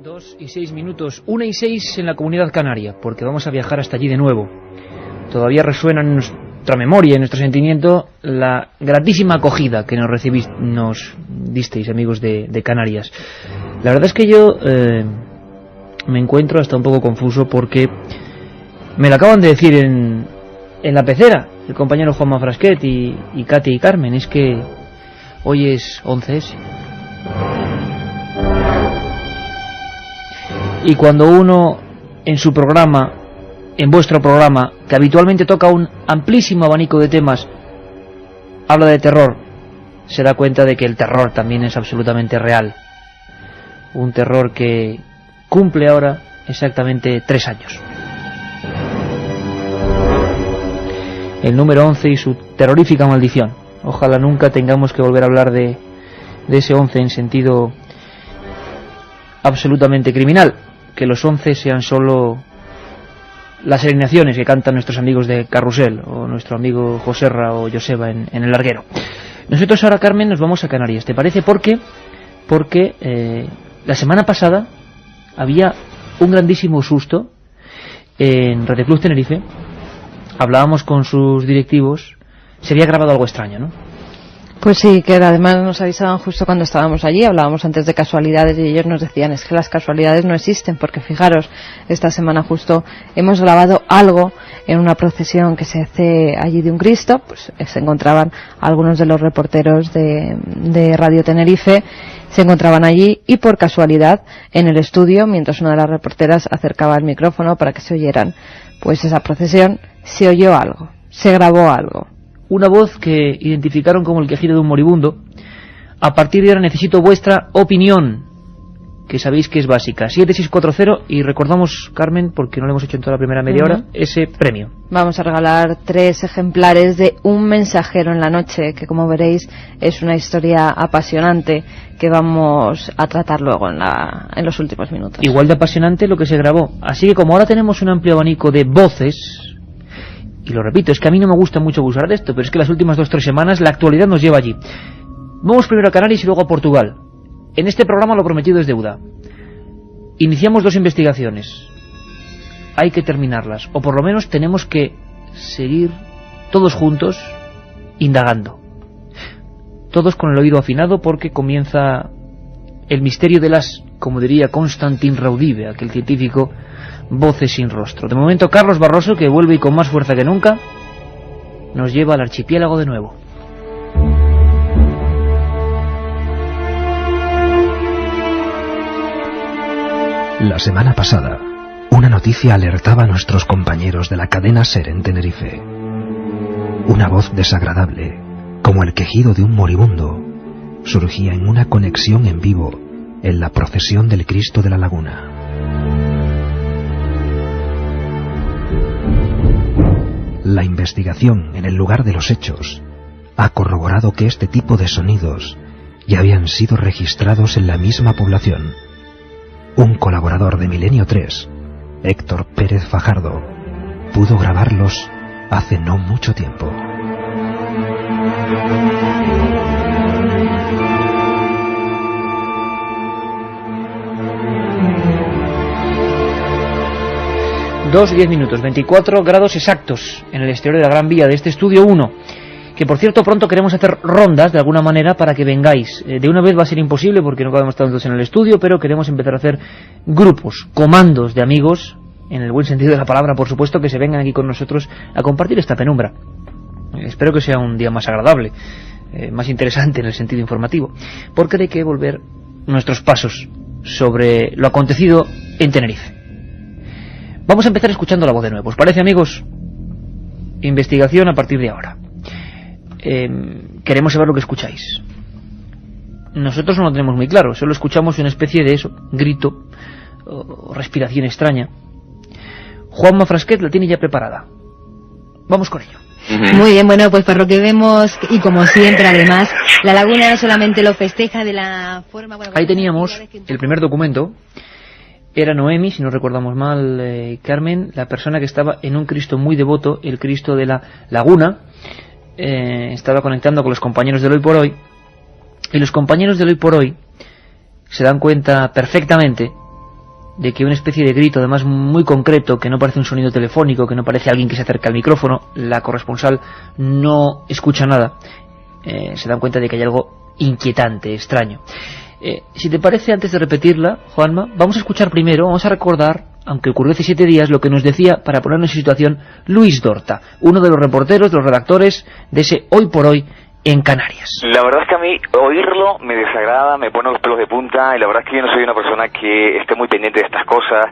2:06, 1:06 en la Comunidad Canaria, porque vamos a viajar hasta allí de nuevo. Todavía resuena en nuestra memoria, en nuestro sentimiento, la gratísima acogida que nos disteis, amigos de Canarias. La verdad es que yo me encuentro hasta un poco confuso, porque me lo acaban de decir en la pecera el compañero Juanma Frasquet y Katia y Carmen. Es que hoy es 11S. Y cuando uno en su programa, en vuestro programa, que habitualmente toca un amplísimo abanico de temas, habla de terror, se da cuenta de que el terror también es absolutamente real. Un terror que cumple ahora exactamente 3 años. El número 11 y su terrorífica maldición. Ojalá nunca tengamos que volver a hablar de ese 11 en sentido absolutamente criminal. Que los 11 sean solo las alineaciones que cantan nuestros amigos de Carrusel, o nuestro amigo Joserra o Joseba en el larguero. Nosotros ahora, Carmen, nos vamos a Canarias, ¿te parece? Porque la semana pasada había un grandísimo susto en Radio Club Tenerife. Hablábamos con sus directivos, se había grabado algo extraño, ¿no? Pues sí, que además nos avisaban justo cuando estábamos allí. Hablábamos antes de casualidades y ellos nos decían, es que las casualidades no existen, porque fijaros, esta semana justo hemos grabado algo en una procesión que se hace allí de un Cristo. Pues se encontraban algunos de los reporteros de Radio Tenerife, se encontraban allí, y por casualidad en el estudio, mientras una de las reporteras acercaba el micrófono para que se oyeran pues esa procesión, se oyó algo, se grabó algo. Una voz que identificaron como el quejido de un moribundo. A partir de ahora necesito vuestra opinión, que sabéis que es básica. 7640, y recordamos, Carmen, porque no lo hemos hecho en toda la primera media hora, ese premio. Vamos a regalar 3 ejemplares de Un mensajero en la noche, que como veréis es una historia apasionante que vamos a tratar luego en los últimos minutos. Igual de apasionante lo que se grabó. Así que como ahora tenemos un amplio abanico de voces, y lo repito, es que a mí no me gusta mucho usar de esto, pero es que las últimas 2 o 3 semanas la actualidad nos lleva allí. Vamos primero a Canarias y luego a Portugal. En este programa lo prometido es deuda. Iniciamos 2 investigaciones. Hay que terminarlas, o por lo menos tenemos que seguir todos juntos indagando. Todos con el oído afinado, porque comienza el misterio de las, como diría Constantin Raudive, aquel científico, voces sin rostro. De momento, Carlos Barroso, que vuelve y con más fuerza que nunca, nos lleva al archipiélago de nuevo. La semana pasada, una noticia alertaba a nuestros compañeros de la cadena SER en Tenerife. Una voz desagradable, como el quejido de un moribundo, surgía en una conexión en vivo en la procesión del Cristo de la Laguna. La investigación en el lugar de los hechos ha corroborado que este tipo de sonidos ya habían sido registrados en la misma población. Un colaborador de Milenio 3, Héctor Pérez Fajardo, pudo grabarlos hace no mucho tiempo. Dos 10 minutos, 24 grados exactos en el exterior de la Gran Vía de este estudio 1, que por cierto pronto queremos hacer rondas de alguna manera para que vengáis. De una vez va a ser imposible porque no cabemos tantos en el estudio, pero queremos empezar a hacer grupos, comandos de amigos, en el buen sentido de la palabra, por supuesto, que se vengan aquí con nosotros a compartir esta penumbra. Espero que sea un día más agradable, más interesante en el sentido informativo, porque hay que volver nuestros pasos sobre lo acontecido en Tenerife. Vamos a empezar escuchando la voz de nuevo. ¿Os parece, amigos? Investigación a partir de ahora. Queremos saber lo que escucháis. Nosotros no lo tenemos muy claro, solo escuchamos una especie de eso, grito o respiración extraña. Juanma Frasquet la tiene ya preparada. Vamos con ello. Muy bien, bueno, pues por lo que vemos, y como siempre además, la laguna no solamente lo festeja de la forma... Bueno, ahí teníamos el primer documento. Era Noemi, si no recordamos mal, Carmen, la persona que estaba en un Cristo muy devoto, el Cristo de la Laguna. Estaba conectando con los compañeros del Hoy por Hoy, y los compañeros del Hoy por Hoy se dan cuenta perfectamente de que una especie de grito, además muy concreto, que no parece un sonido telefónico, que no parece alguien que se acerca al micrófono, la corresponsal no escucha nada, se dan cuenta de que hay algo inquietante, extraño. Si te parece, antes de repetirla, Juanma, vamos a escuchar primero, vamos a recordar, aunque ocurrió hace 7 días, lo que nos decía, para ponernos en situación, Luis Dorta, uno de los reporteros, de los redactores de ese Hoy por Hoy en Canarias. La verdad es que a mí oírlo me desagrada, me pone los pelos de punta, y la verdad es que yo no soy una persona que esté muy pendiente de estas cosas,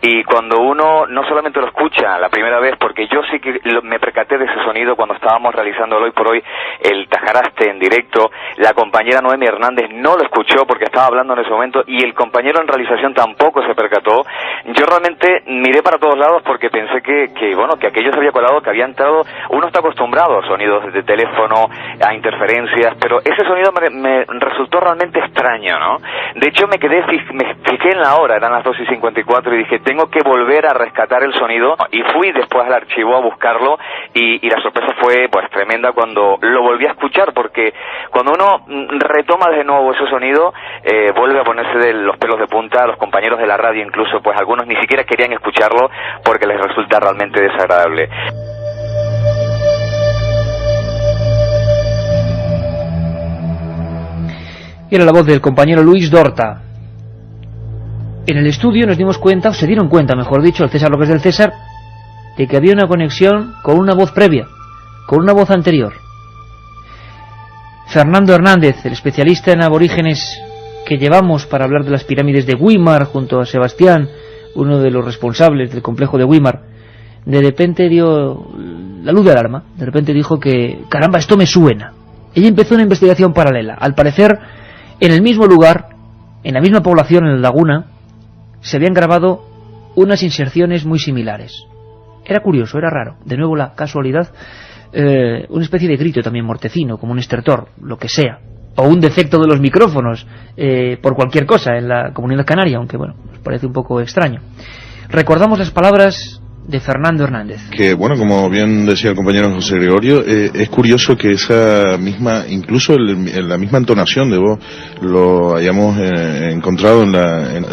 y cuando uno no solamente lo escucha la primera vez, porque yo sí que me percaté de ese sonido cuando estábamos realizando el Hoy por Hoy, el Tajaraste en directo, la compañera Noemi Hernández no lo escuchó porque estaba hablando en ese momento, y el compañero en realización tampoco se percató. Yo realmente miré para todos lados porque pensé que aquello se había colado, que había entrado. Uno está acostumbrado a sonidos de teléfono, a interferencias, pero ese sonido me resultó realmente extraño, ¿no? De hecho me fijé en la hora, eran las 2:54, y dije, tengo que volver a rescatar el sonido, y fui después al archivo a buscarlo, y la sorpresa fue pues tremenda cuando lo volví a escuchar, porque cuando uno retoma de nuevo ese sonido, vuelve a ponerse de los pelos de punta. Los compañeros de la radio incluso, pues algunos ni siquiera querían escucharlo porque les resulta realmente desagradable. Y era la voz del compañero Luis Dorta. En el estudio nos dimos cuenta, o se dieron cuenta, mejor dicho, el César López del César, de que había una conexión con una voz previa, con una voz anterior. Fernando Hernández, el especialista en aborígenes que llevamos para hablar de las pirámides de Güímar, junto a Sebastián, uno de los responsables del complejo de Güímar, de repente dio la luz de alarma. De repente dijo que, caramba, esto me suena. Ella empezó una investigación paralela. Al parecer, en el mismo lugar, en la misma población, en la laguna, se habían grabado unas inserciones muy similares. Era curioso, era raro. De nuevo la casualidad, una especie de grito también mortecino, como un estertor, lo que sea. O un defecto de los micrófonos, por cualquier cosa en la Comunidad Canaria, aunque bueno, nos parece un poco extraño. Recordamos las palabras de Fernando Hernández. Que bueno, como bien decía el compañero José Gregorio, es curioso que esa misma, incluso la misma entonación de voz, lo hayamos encontrado en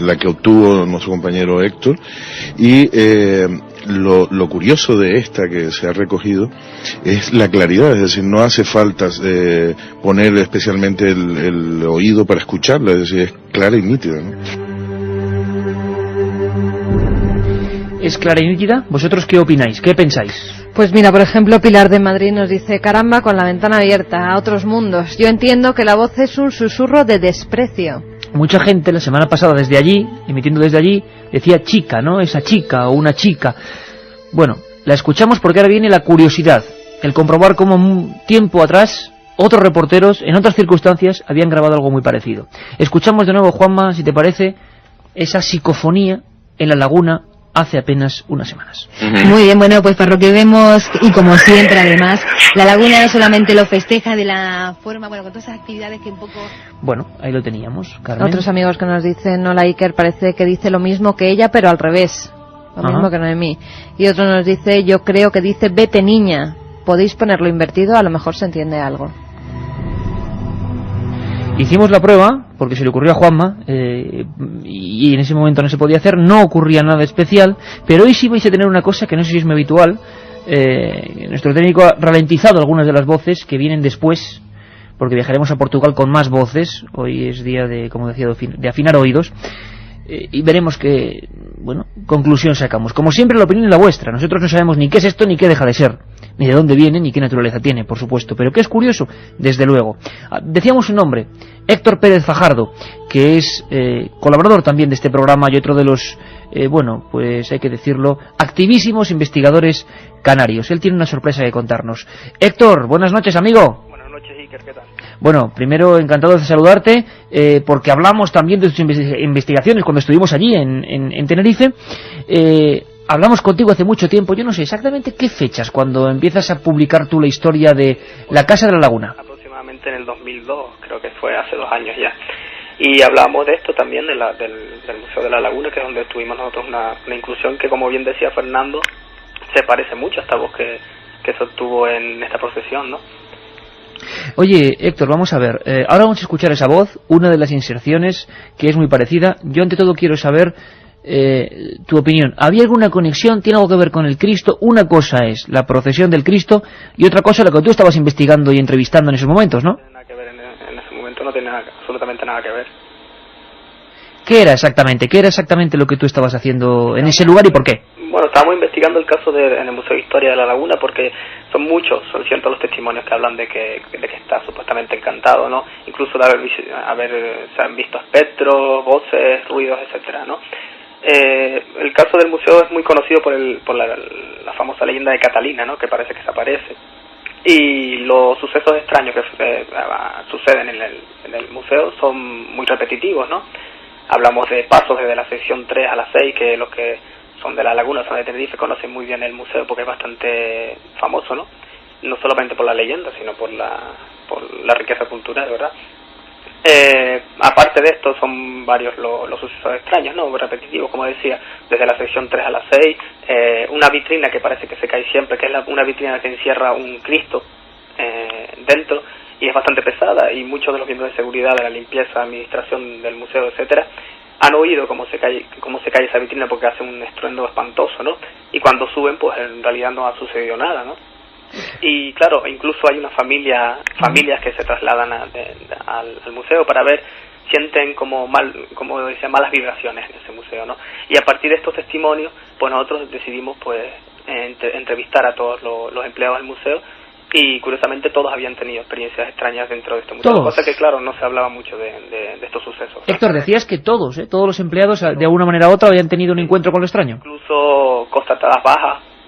la que obtuvo nuestro compañero Héctor, y lo curioso de esta que se ha recogido es la claridad, es decir, no hace falta poner especialmente el oído para escucharla, es decir, es clara y nítida, ¿no? ¿Es clara y nítida? ¿Vosotros qué opináis? ¿Qué pensáis? Pues mira, por ejemplo, Pilar de Madrid nos dice, caramba, con la ventana abierta a otros mundos. Yo entiendo que la voz es un susurro de desprecio. Mucha gente la semana pasada desde allí, emitiendo desde allí, decía chica, ¿no? Esa chica o una chica. Bueno, la escuchamos porque ahora viene la curiosidad, el comprobar cómo un tiempo atrás otros reporteros, en otras circunstancias, habían grabado algo muy parecido. Escuchamos de nuevo, Juanma, si te parece, esa psicofonía en la laguna hace apenas unas semanas. Muy bien, bueno, pues para lo que vemos, y como siempre además, la laguna no solamente lo festeja de la forma, bueno, con todas esas actividades que un poco... Bueno, ahí lo teníamos, Carmen. Otros amigos que nos dicen, hola Iker, parece que dice lo mismo que ella, pero al revés. Lo mismo que Noemí. Y otro nos dice, yo creo que dice, vete niña. Podéis ponerlo invertido, a lo mejor se entiende algo. Hicimos la prueba, porque se le ocurrió a Juanma, y en ese momento no se podía hacer, no ocurría nada especial, pero hoy sí vais a tener una cosa que no sé si es muy habitual. Nuestro técnico ha ralentizado algunas de las voces que vienen después, porque viajaremos a Portugal con más voces. Hoy es día de, como decía, de afinar oídos, y veremos qué, bueno, conclusión sacamos. Como siempre, la opinión es la vuestra. Nosotros no sabemos ni qué es esto, ni qué deja de ser, ni de dónde viene, ni qué naturaleza tiene, por supuesto. Pero ¿qué es curioso? Desde luego. Decíamos su nombre, Héctor Pérez Fajardo, que es colaborador también de este programa y otro de los, bueno, pues hay que decirlo, activísimos investigadores canarios. Él tiene una sorpresa que contarnos. Héctor, buenas noches, amigo. Buenas noches, Iker, ¿qué tal? Bueno, primero encantado de saludarte, porque hablamos también de tus investigaciones cuando estuvimos allí en Tenerife. Hablamos contigo hace mucho tiempo, yo no sé exactamente qué fechas, cuando empiezas a publicar tú la historia de la Casa de la Laguna. Aproximadamente en el 2002, creo que fue hace 2 años ya. Y hablábamos de esto también, del Museo de la Laguna, que es donde tuvimos nosotros una inclusión que, como bien decía Fernando, se parece mucho a esta voz que se obtuvo en esta procesión, ¿no? Oye, Héctor, vamos a ver, ahora vamos a escuchar esa voz, una de las inserciones que es muy parecida. Yo ante todo quiero saber, tu opinión. ¿Había alguna conexión? ¿Tiene algo que ver con el Cristo? Una cosa es la procesión del Cristo y otra cosa lo que tú estabas investigando y entrevistando en esos momentos, ¿no? No tiene nada que ver en ese momento, no tiene absolutamente nada que ver. ¿Qué era exactamente lo que tú estabas haciendo en ese lugar y por qué? Bueno, estábamos investigando el caso en el Museo de Historia de La Laguna porque son cientos los testimonios que hablan de que está supuestamente encantado, ¿no? Incluso de se han visto espectros, voces, ruidos, etcétera, ¿no? El caso del museo es muy conocido por la famosa leyenda de Catalina, ¿no? Que parece que se aparece. Y los sucesos extraños que suceden en el museo son muy repetitivos, ¿no? Hablamos de pasos desde la sección 3 a la 6, que los que son de La Laguna, son de Tenerife, conocen muy bien el museo porque es bastante famoso, ¿no? No solamente por la leyenda, sino por la riqueza cultural, ¿verdad? Aparte de esto, son varios los sucesos extraños, ¿no? Repetitivos, como decía, desde la sección 3 a la 6, una vitrina que parece que se cae siempre, que es una vitrina que encierra un Cristo dentro, y es bastante pesada, y muchos de los miembros de seguridad, de la limpieza, administración del museo, etcétera, han oído cómo se cae esa vitrina porque hace un estruendo espantoso, ¿no? Y cuando suben, pues en realidad no ha sucedido nada, ¿no? Y claro, incluso hay familias que se trasladan al museo para ver, sienten como decía, malas vibraciones en ese museo, ¿no? Y a partir de estos testimonios, pues nosotros decidimos pues entrevistar a todos los empleados del museo. Y curiosamente todos habían tenido experiencias extrañas dentro de este museo, cosa que claro, no se hablaba mucho de estos sucesos. Héctor, decías que todos los empleados de alguna manera u otra habían tenido un encuentro con lo extraño. Incluso constatadas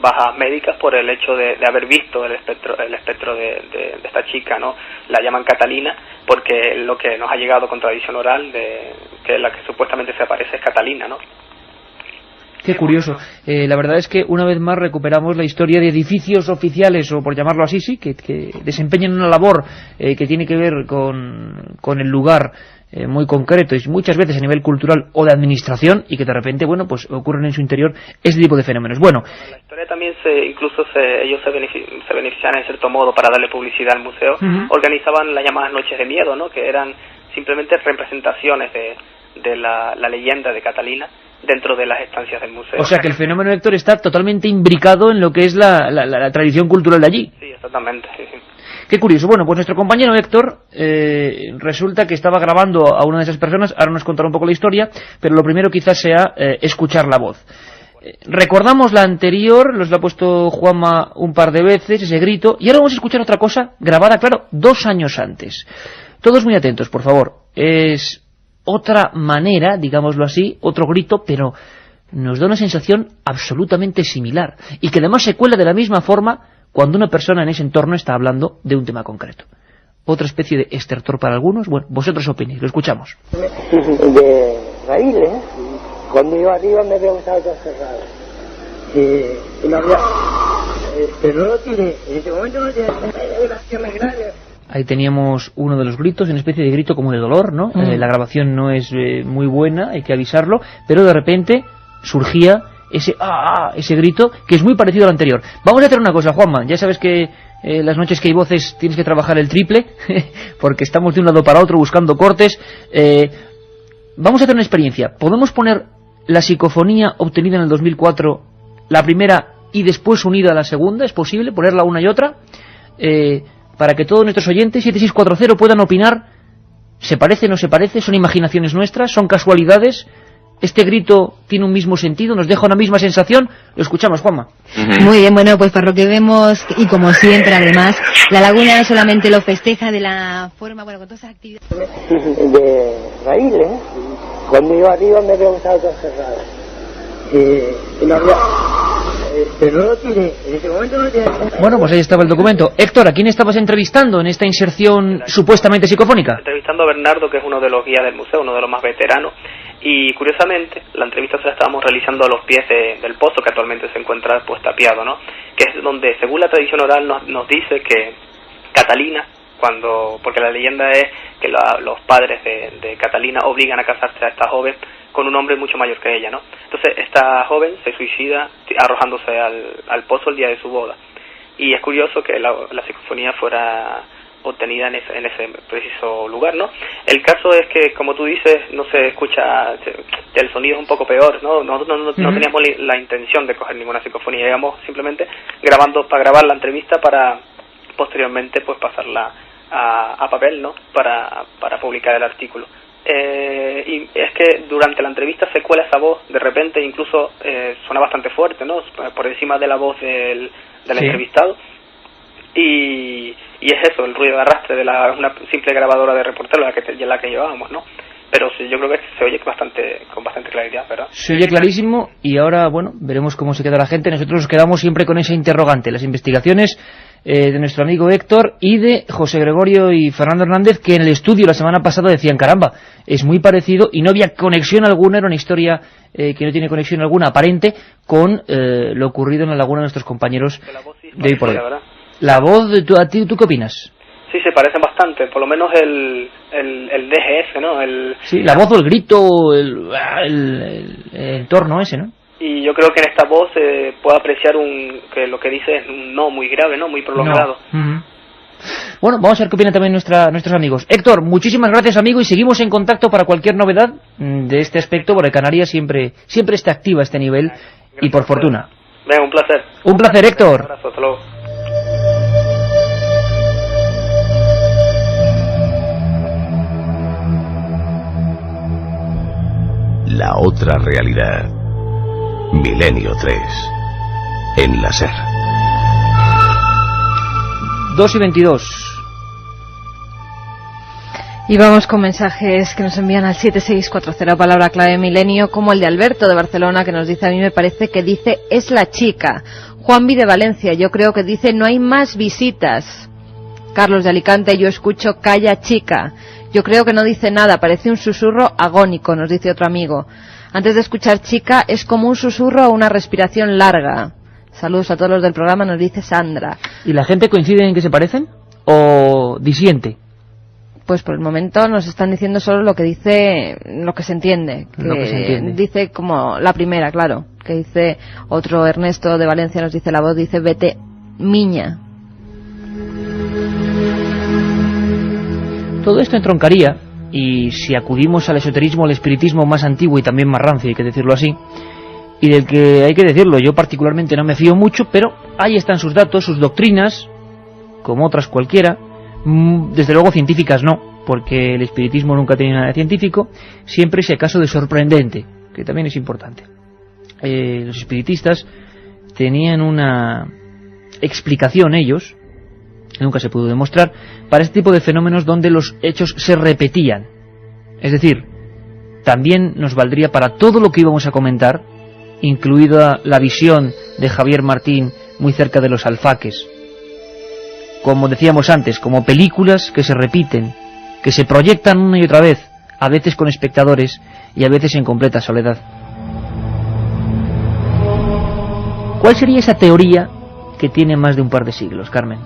bajas médicas por el hecho de haber visto el espectro de esta chica, ¿no? La llaman Catalina porque lo que nos ha llegado con tradición oral que la que supuestamente se aparece es Catalina, ¿no? Qué curioso. La verdad es que una vez más recuperamos la historia de edificios oficiales, o por llamarlo así, sí, que desempeñan una labor que tiene que ver con el lugar muy concreto y muchas veces a nivel cultural o de administración, y que de repente, bueno, pues ocurren en su interior este tipo de fenómenos. Bueno, la historia también ellos se beneficiaban en cierto modo para darle publicidad al museo. Organizaban las llamadas noches de miedo, ¿no? Que eran simplemente representaciones de la leyenda de Catalina dentro de las estancias del museo. O sea que el fenómeno, Héctor, está totalmente imbricado en lo que es la tradición cultural de allí. Sí, exactamente, sí. Qué curioso. Bueno, pues nuestro compañero Héctor resulta que estaba grabando a una de esas personas, ahora nos contará un poco la historia, pero lo primero quizás sea escuchar la voz. Recordamos la anterior, nos la ha puesto Juanma un par de veces, ese grito, y ahora vamos a escuchar otra cosa grabada, claro, 2 años antes. Todos muy atentos, por favor. Es otra manera, digámoslo así, otro grito, pero nos da una sensación absolutamente similar, y que además se cuela de la misma forma cuando una persona en ese entorno está hablando de un tema concreto. Otra especie de estertor para algunos. Bueno, vosotros opinéis, lo escuchamos. De raíles, cuando iba arriba me veo que estaba todo cerrado. Y no había... pero no lo tiré, en ese momento no tiré, una acción más grande. Ahí teníamos uno de los gritos, una especie de grito como de dolor, ¿no? La grabación no es muy buena, hay que avisarlo, pero de repente surgía ese grito que es muy parecido al anterior. Vamos a hacer una cosa, Juanma, ya sabes que las noches que hay voces tienes que trabajar el triple, porque estamos de un lado para otro buscando cortes. Vamos a hacer una experiencia. ¿Podemos poner la psicofonía obtenida en el 2004, la primera y después unida a la segunda? ¿Es posible ponerla una y otra? Para que todos nuestros oyentes, 7640, puedan opinar. ¿Se parece, no se parece? ¿Son imaginaciones nuestras? ¿Son casualidades? ¿Este grito tiene un mismo sentido? ¿Nos deja una misma sensación? Lo escuchamos, Juanma. Muy bien, bueno, pues para lo que vemos, y como siempre además, La Laguna no solamente lo festeja de la forma, bueno, con todas esas actividades. De raíles, cuando iba arriba me veo que estaba todo cerrado. Y no había... pero no lo tiré, en ese momento no lo tiré. Bueno, pues ahí estaba el documento. Héctor, ¿a quién estabas entrevistando en esta inserción supuestamente psicofónica? Entrevistando a Bernardo, que es uno de los guías del museo, uno de los más veteranos. Y curiosamente, la entrevista se la estábamos realizando a los pies del pozo que actualmente se encuentra pues tapiado, ¿no? Que es donde, según la tradición oral, nos dice que Catalina, porque la leyenda es que los padres de Catalina obligan a casarse a esta joven con un hombre mucho mayor que ella, ¿no? Entonces esta joven se suicida arrojándose al pozo el día de su boda. Y es curioso que la psicofonía fuera obtenida en ese preciso lugar, ¿no? El caso es que, como tú dices, no se escucha, el sonido es un poco peor, ¿no? Nosotros no teníamos la intención de coger ninguna psicofonía, íbamos simplemente para grabar la entrevista para posteriormente pues pasarla a papel, ¿no? Para publicar el artículo. Y es que durante la entrevista se cuela esa voz, de repente incluso suena bastante fuerte, ¿no? Por encima de la voz del entrevistado. Y es eso, el ruido de arrastre de una simple grabadora de reportero, la que llevábamos, ¿no? Pero sí, yo creo que se oye con bastante claridad, ¿verdad? Se oye clarísimo, y ahora, bueno, veremos cómo se queda la gente. Nosotros nos quedamos siempre con esa interrogante, las investigaciones de nuestro amigo Héctor y de José Gregorio y Fernando Hernández, que en el estudio la semana pasada decían, caramba, es muy parecido, y no había conexión alguna, era una historia que no tiene conexión alguna aparente con lo ocurrido en la laguna de nuestros compañeros de hoy por hoy. La voz, ¿tú qué opinas? Sí, se parecen bastante, por lo menos el DGF, ¿no? Sí, la voz o el grito, el torno ese, ¿no? Y yo creo que en esta voz se puede apreciar que lo que dice es un no muy grave, ¿no? Muy prolongado. No. Bueno, vamos a ver qué opinan también nuestros amigos. Héctor, muchísimas gracias, amigo, y seguimos en contacto para cualquier novedad de este aspecto, porque Canarias siempre está activa a este nivel, gracias, y por fortuna. Venga, un placer. Un placer, Héctor. Un abrazo, hasta luego. La otra realidad. Milenio 3. En la SER. 2:22. Y vamos con mensajes que nos envían al 7640, palabra clave milenio, como el de Alberto de Barcelona, que nos dice, a mí me parece que dice es la chica. Juanvi de Valencia, yo creo que dice no hay más visitas. Carlos de Alicante, yo escucho calla chica. Yo creo que no dice nada, parece un susurro agónico, nos dice otro amigo. Antes de escuchar chica, es como un susurro o una respiración larga. Saludos a todos los del programa, nos dice Sandra. ¿Y la gente coincide en que se parecen? ¿O disiente? Pues por el momento nos están diciendo solo lo que dice, lo que se entiende. Lo que se entiende. Dice como la primera, claro. Que dice otro Ernesto de Valencia, nos dice la voz, dice vete miña. Todo esto entroncaría, y si acudimos al esoterismo, al espiritismo más antiguo y también más rancio, hay que decirlo así, y del que hay que decirlo, yo particularmente no me fío mucho, pero ahí están sus datos, sus doctrinas, como otras cualquiera, desde luego científicas no, porque el espiritismo nunca tiene nada de científico, siempre ese caso de sorprendente, que también es importante. Los espiritistas tenían una explicación ellos, nunca se pudo demostrar, para este tipo de fenómenos donde los hechos se repetían. Es decir, también nos valdría para todo lo que íbamos a comentar, incluida la visión de Javier Martín muy cerca de los alfaques. Como decíamos antes, como películas que se repiten, que se proyectan una y otra vez, a veces con espectadores y a veces en completa soledad. ¿Cuál sería esa teoría que tiene más de un par de siglos, Carmen?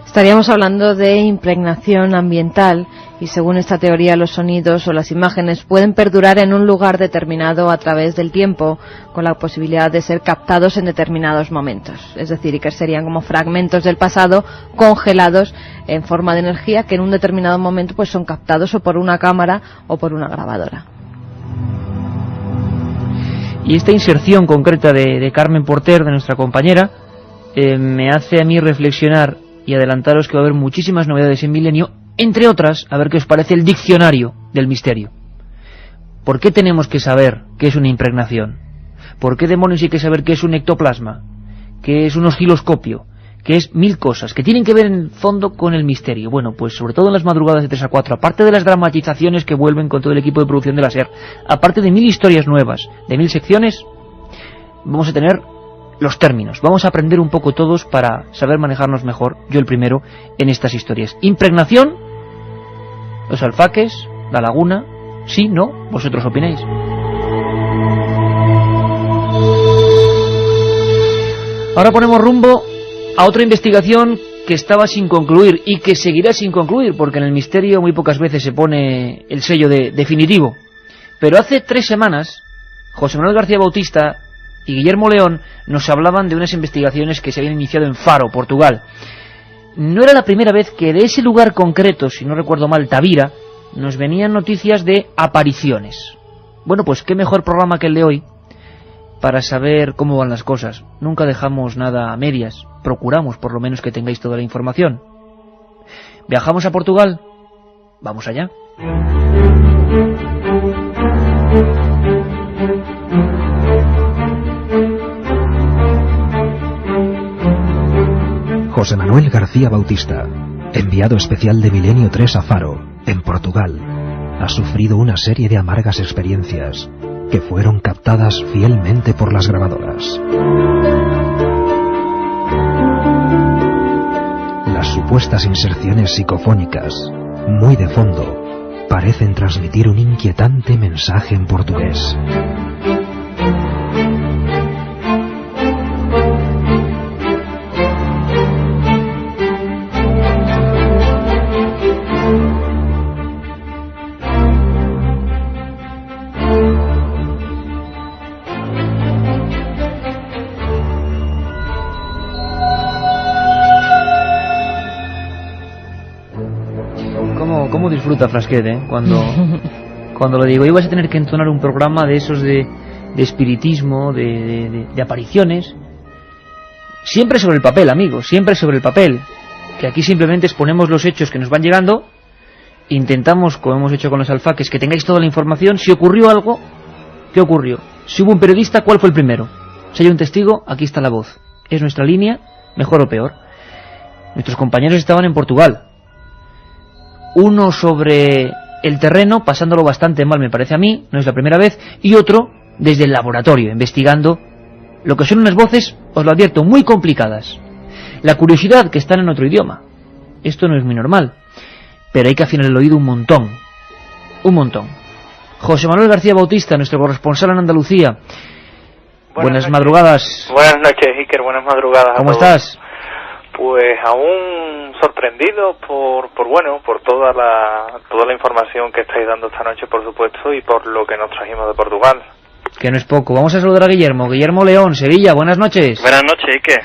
Estaríamos hablando de impregnación ambiental y según esta teoría los sonidos o las imágenes pueden perdurar en un lugar determinado a través del tiempo con la posibilidad de ser captados en determinados momentos. Es decir, que serían como fragmentos del pasado congelados en forma de energía que en un determinado momento pues son captados o por una cámara o por una grabadora. Y esta inserción concreta de Carmen Porter, de nuestra compañera, me hace a mí reflexionar y adelantaros que va a haber muchísimas novedades en Milenio, entre otras, a ver qué os parece el diccionario del misterio. ¿Por qué tenemos que saber qué es una impregnación? ¿Por qué demonios hay que saber qué es un ectoplasma? ¿Qué es un osciloscopio? ¿Qué es mil cosas? Que tienen que ver en el fondo con el misterio. Bueno, pues sobre todo en las madrugadas de 3 a 4, aparte de las dramatizaciones que vuelven con todo el equipo de producción de la SER, aparte de 1000 historias nuevas, de 1000 secciones, vamos a tener los términos. Vamos a aprender un poco todos para saber manejarnos mejor, yo el primero, en estas historias. Impregnación, los alfaques, la laguna, sí, no, vosotros opináis. Ahora ponemos rumbo a otra investigación que estaba sin concluir y que seguirá sin concluir, porque en el misterio muy pocas veces se pone el sello de definitivo. Pero hace 3 semanas, José Manuel García Bautista y Guillermo León nos hablaban de unas investigaciones que se habían iniciado en Faro, Portugal. no era la primera vez que de ese lugar concreto, si no recuerdo mal, Tavira, nos venían noticias de apariciones. Bueno, pues qué mejor programa que el de hoy para saber cómo van las cosas. Nunca dejamos nada a medias, procuramos por lo menos que tengáis toda la información. ¿Viajamos a Portugal? Vamos allá. José Manuel García Bautista, enviado especial de Milenio 3 a Faro, en Portugal, ha sufrido una serie de amargas experiencias que fueron captadas fielmente por las grabadoras. Las supuestas inserciones psicofónicas, muy de fondo, parecen transmitir un inquietante mensaje en portugués. ¿Cómo disfruta Frasquet, cuando lo digo? Ibas a tener que entonar un programa de esos de espiritismo, de apariciones. Siempre sobre el papel, amigos, siempre sobre el papel. Que aquí simplemente exponemos los hechos que nos van llegando. Intentamos, como hemos hecho con los alfaques, que tengáis toda la información. Si ocurrió algo, ¿qué ocurrió? Si hubo un periodista, ¿cuál fue el primero? Si hay un testigo, aquí está la voz. Es nuestra línea, mejor o peor. Nuestros compañeros estaban en Portugal. Uno sobre el terreno, pasándolo bastante mal, me parece a mí, no es la primera vez, y otro desde el laboratorio, investigando lo que son unas voces, os lo advierto, muy complicadas. La curiosidad que están en otro idioma. Esto no es muy normal, pero hay que afinar el oído un montón. Un montón. José Manuel García Bautista, nuestro corresponsal en Andalucía. Buenas madrugadas. Buenas noches, Iker, buenas madrugadas. ¿Cómo estás? Pues aún sorprendido por toda la información que estáis dando esta noche, por supuesto, y por lo que nos trajimos de Portugal. Que no es poco. Vamos a saludar a Guillermo León, Sevilla. Buenas noches. Buenas noches, Iker.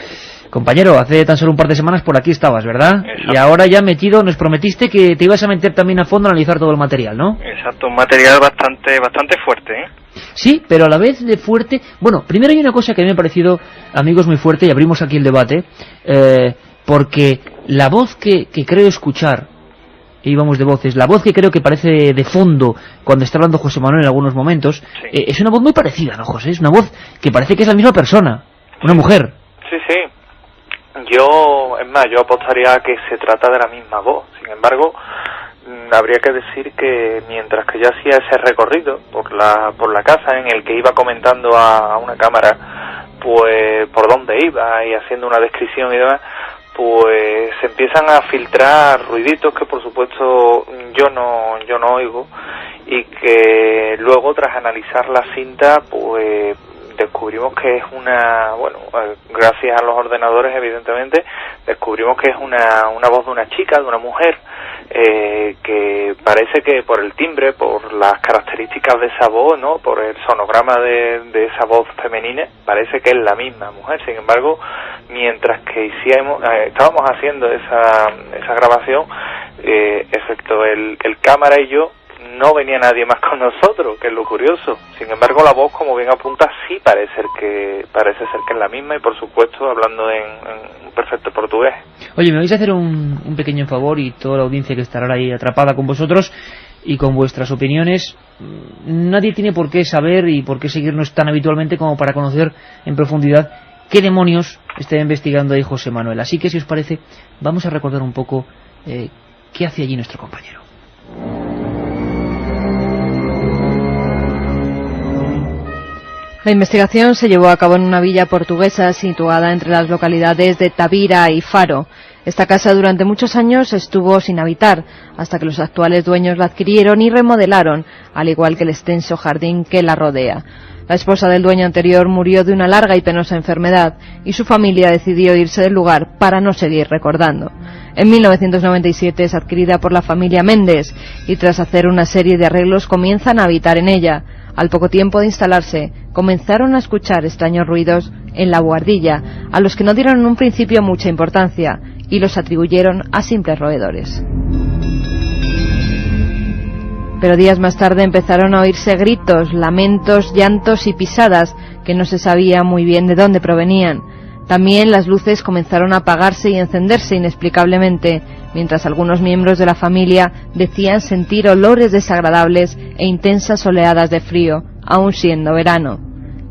Compañero, hace tan solo un par de semanas por aquí estabas, ¿verdad? Exacto. Y ahora ya metido, nos prometiste que te ibas a meter también a fondo a analizar todo el material, ¿no? Exacto, un material bastante fuerte, ¿eh? Sí, pero a la vez de fuerte. Bueno, primero hay una cosa que a mí me ha parecido, amigos, muy fuerte, y abrimos aquí el debate, porque la voz que creo escuchar, y vamos de voces, la voz que creo que parece de fondo cuando está hablando José Manuel en algunos momentos, sí. Es una voz muy parecida, ¿no, José? Es una voz que parece que es la misma persona, una mujer. Sí. Yo apostaría a que se trata de la misma voz. Sin embargo, habría que decir que mientras que yo hacía ese recorrido por la casa en el que iba comentando a una cámara pues por dónde iba y haciendo una descripción y demás, pues se empiezan a filtrar ruiditos que por supuesto yo no oigo, y que luego tras analizar la cinta pues descubrimos que es gracias a los ordenadores evidentemente, descubrimos que es una voz de una chica, de una mujer, que parece que por el timbre, por las características de esa voz, ¿no?, por el sonograma de esa voz femenina, parece que es la misma mujer. Sin embargo, mientras que estábamos haciendo esa grabación, excepto el cámara y yo, no venía nadie más con nosotros, que es lo curioso. Sin embargo, la voz, como bien apunta, sí parece ser que es la misma, y por supuesto hablando en perfecto portugués. Oye, me vais a hacer un pequeño favor, y toda la audiencia que estará ahí atrapada con vosotros y con vuestras opiniones. Nadie tiene por qué saber y por qué seguirnos tan habitualmente como para conocer en profundidad qué demonios está investigando ahí José Manuel. Así que, si os parece, vamos a recordar un poco qué hace allí nuestro compañero. La investigación se llevó a cabo en una villa portuguesa situada entre las localidades de Tavira y Faro. Esta casa durante muchos años estuvo sin habitar, hasta que los actuales dueños la adquirieron y remodelaron, al igual que el extenso jardín que la rodea. La esposa del dueño anterior murió de una larga y penosa enfermedad, y su familia decidió irse del lugar para no seguir recordando. En 1997 es adquirida por la familia Méndez, y tras hacer una serie de arreglos comienzan a habitar en ella. Al poco tiempo de instalarse, comenzaron a escuchar extraños ruidos en la buhardilla, a los que no dieron en un principio mucha importancia, y los atribuyeron a simples roedores. Pero días más tarde empezaron a oírse gritos, lamentos, llantos y pisadas que no se sabía muy bien de dónde provenían. También las luces comenzaron a apagarse y encenderse inexplicablemente, mientras algunos miembros de la familia decían sentir olores desagradables e intensas oleadas de frío, aun siendo verano.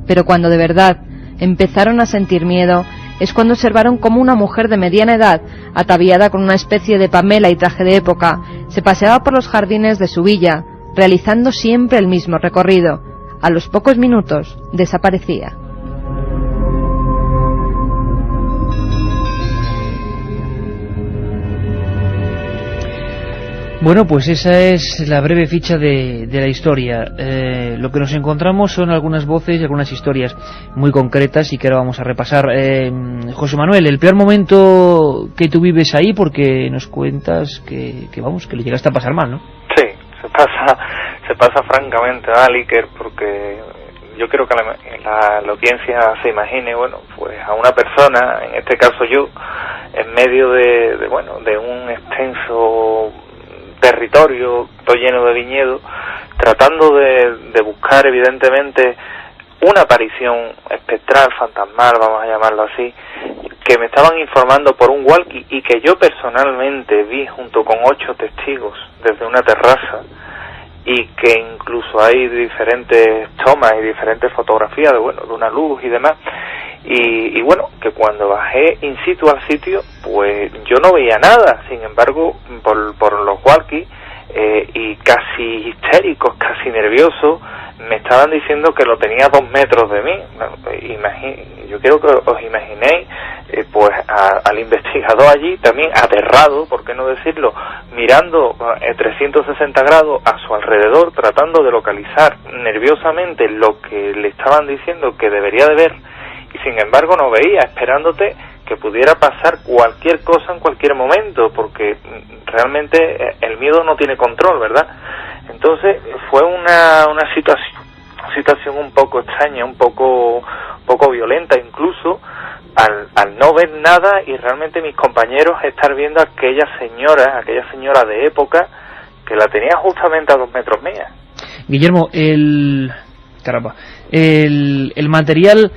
Pero cuando de verdad empezaron a sentir miedo, es cuando observaron cómo una mujer de mediana edad, ataviada con una especie de pamela y traje de época, se paseaba por los jardines de su villa, realizando siempre el mismo recorrido. A los pocos minutos desaparecía. Bueno, pues esa es la breve ficha de la historia. Lo que nos encontramos son algunas voces y algunas historias muy concretas y que ahora vamos a repasar. José Manuel, el peor momento que tú vives ahí, porque nos cuentas que le llegaste a pasar mal, ¿no? Sí, se pasa francamente mal, Iker, porque yo creo que la audiencia se imagine, bueno, pues a una persona, en este caso yo, en medio de un extenso territorio, todo lleno de viñedos, tratando de buscar evidentemente una aparición espectral, fantasmal, vamos a llamarlo así, que me estaban informando por un walkie y que yo personalmente vi junto con 8 testigos desde una terraza, y que incluso hay diferentes tomas y diferentes fotografías de una luz y demás, y bueno, que cuando bajé in situ al sitio, pues yo no veía nada. Sin embargo, por los walkies, y casi histéricos, casi nerviosos, me estaban diciendo que lo tenía a 2 metros de mí. Yo quiero que os imaginéis pues al investigador allí también aterrado, por qué no decirlo, mirando 360 grados a su alrededor, tratando de localizar nerviosamente lo que le estaban diciendo que debería de ver, y sin embargo no veía, esperándote que pudiera pasar cualquier cosa en cualquier momento, porque realmente el miedo no tiene control, ¿verdad? Entonces fue una situación un poco extraña, un poco violenta, incluso al no ver nada y realmente mis compañeros estar viendo a aquella señora de época que la tenía justamente a 2 metros mía. Guillermo, el material